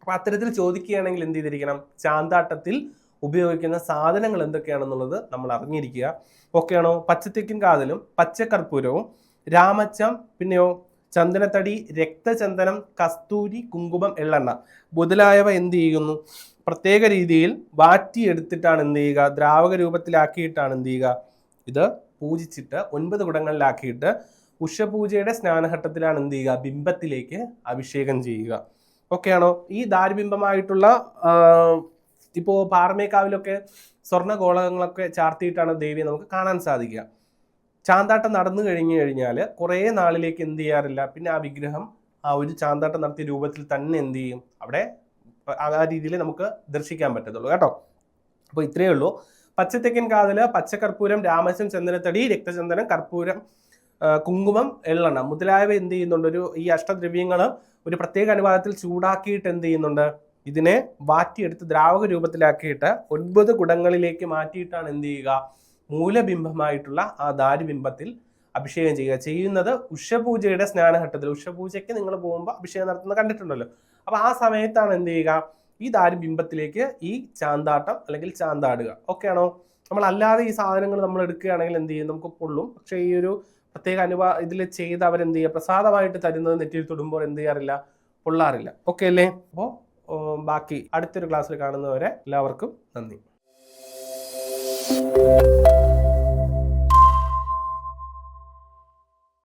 അപ്പോൾ അത്തരത്തിൽ ചോദിക്കുകയാണെങ്കിൽ എന്ത് ചെയ്തിരിക്കണം, ചാന്താട്ടത്തിൽ ഉപയോഗിക്കുന്ന സാധനങ്ങൾ എന്തൊക്കെയാണെന്നുള്ളത് നമ്മൾ അറിഞ്ഞിരിക്കുക. ഓക്കെ ആണോ? പച്ചത്തിക്കൻ കാതലും പച്ചക്കർപ്പൂരവും, രാമച്ചം, പിന്നെയോ ചന്ദനത്തടി, രക്തചന്ദനം, കസ്തൂരി, കുങ്കുമം, എള്ളെണ്ണ മുതലായവ എന്ത് ചെയ്യുന്നു, പ്രത്യേക രീതിയിൽ വാറ്റിയെടുത്തിട്ടാണ് എന്ത് ചെയ്യുക, ദ്രാവക രൂപത്തിലാക്കിയിട്ടാണ് എന്ത് ചെയ്യുക, ഇത് പൂജിച്ചിട്ട് 9 കുടങ്ങളിലാക്കിയിട്ട് ഉഷപൂജയുടെ സ്നാനഘട്ടത്തിലാണ് എന്ത് ചെയ്യുക, ബിംബത്തിലേക്ക് അഭിഷേകം ചെയ്യുക. ഓക്കെ ആണോ? ഈ ദാരുബിംബമായിട്ടുള്ള ഇപ്പോൾ പാറമേക്കാവിലൊക്കെ സ്വർണ്ണ ഗോളകങ്ങളൊക്കെ ചാർത്തിയിട്ടാണ് ദേവിയെ നമുക്ക് കാണാൻ സാധിക്കുക. ചാന്താട്ടം നടന്നു കഴിഞ്ഞാൽ കുറേ നാളിലേക്ക് എന്ത് ചെയ്യാറില്ല, പിന്നെ ആ വിഗ്രഹം ആ ഒരു ചാന്താട്ടം നടത്തിയ രൂപത്തിൽ തന്നെ എന്ത് ചെയ്യും, അവിടെ ആ രീതിയിൽ നമുക്ക് ദർശിക്കാൻ പറ്റത്തുള്ളൂ കേട്ടോ. അപ്പോൾ ഇത്രയേ ഉള്ളൂ. പച്ചത്തെക്കൻ കാതല്, പച്ചക്കർപ്പൂരം, രാമശം, ചന്ദനത്തടി, രക്തചന്ദനം, കർപ്പൂരം, കുങ്കുമം, എള്ളെണ്ണ മുതലായവ എന്ത് ചെയ്യുന്നുണ്ട്, ഈ അഷ്ടദ്രവ്യങ്ങൾ ഒരു പ്രത്യേക അനുപാതത്തിൽ ചൂടാക്കിയിട്ട് എന്ത് ചെയ്യുന്നുണ്ട്, ഇതിനെ വാറ്റിയെടുത്ത് ദ്രാവക രൂപത്തിലാക്കിയിട്ട് 9 കുടങ്ങളിലേക്ക് മാറ്റിയിട്ടാണ് എന്ത് ചെയ്യുക, മൂലബിംബമായിട്ടുള്ള ആ ദാരുബിംബത്തിൽ അഭിഷേകം ചെയ്യുന്നത് ഉഷപൂജയുടെ സ്നാനഘട്ടത്തിൽ. ഉഷപൂജയ്ക്ക് നിങ്ങൾ പോകുമ്പോൾ അഭിഷേകം നടത്തുന്നത് കണ്ടിട്ടുണ്ടല്ലോ. അപ്പൊ ആ സമയത്താണ് എന്ത് ചെയ്യുക, ഈ ദാരുബിംബത്തിലേക്ക് ഈ ചാന്താട്ടം അല്ലെങ്കിൽ ചാന്താടുക. ഓക്കെ ആണോ? നമ്മൾ അല്ലാതെ ഈ സാധനങ്ങൾ നമ്മൾ എടുക്കുകയാണെങ്കിൽ എന്ത് ചെയ്യും, നമുക്ക് പൊള്ളും. പക്ഷെ ഈ ഒരു പ്രത്യേക ഇതിൽ ചെയ്ത് അവരെന്ത് ചെയ്യുക, പ്രസാദമായിട്ട് തരുന്നത് നെറ്റിയിൽ തൊടുമ്പോൾ എന്ത് ചെയ്യാറില്ല, പൊള്ളാറില്ല. ഓക്കെ അല്ലേ? അപ്പോൾ ബാക്കി അടുത്തൊരു ക്ലാസ്സിൽ കാണുന്നവരെ എല്ലാവർക്കും നന്ദി.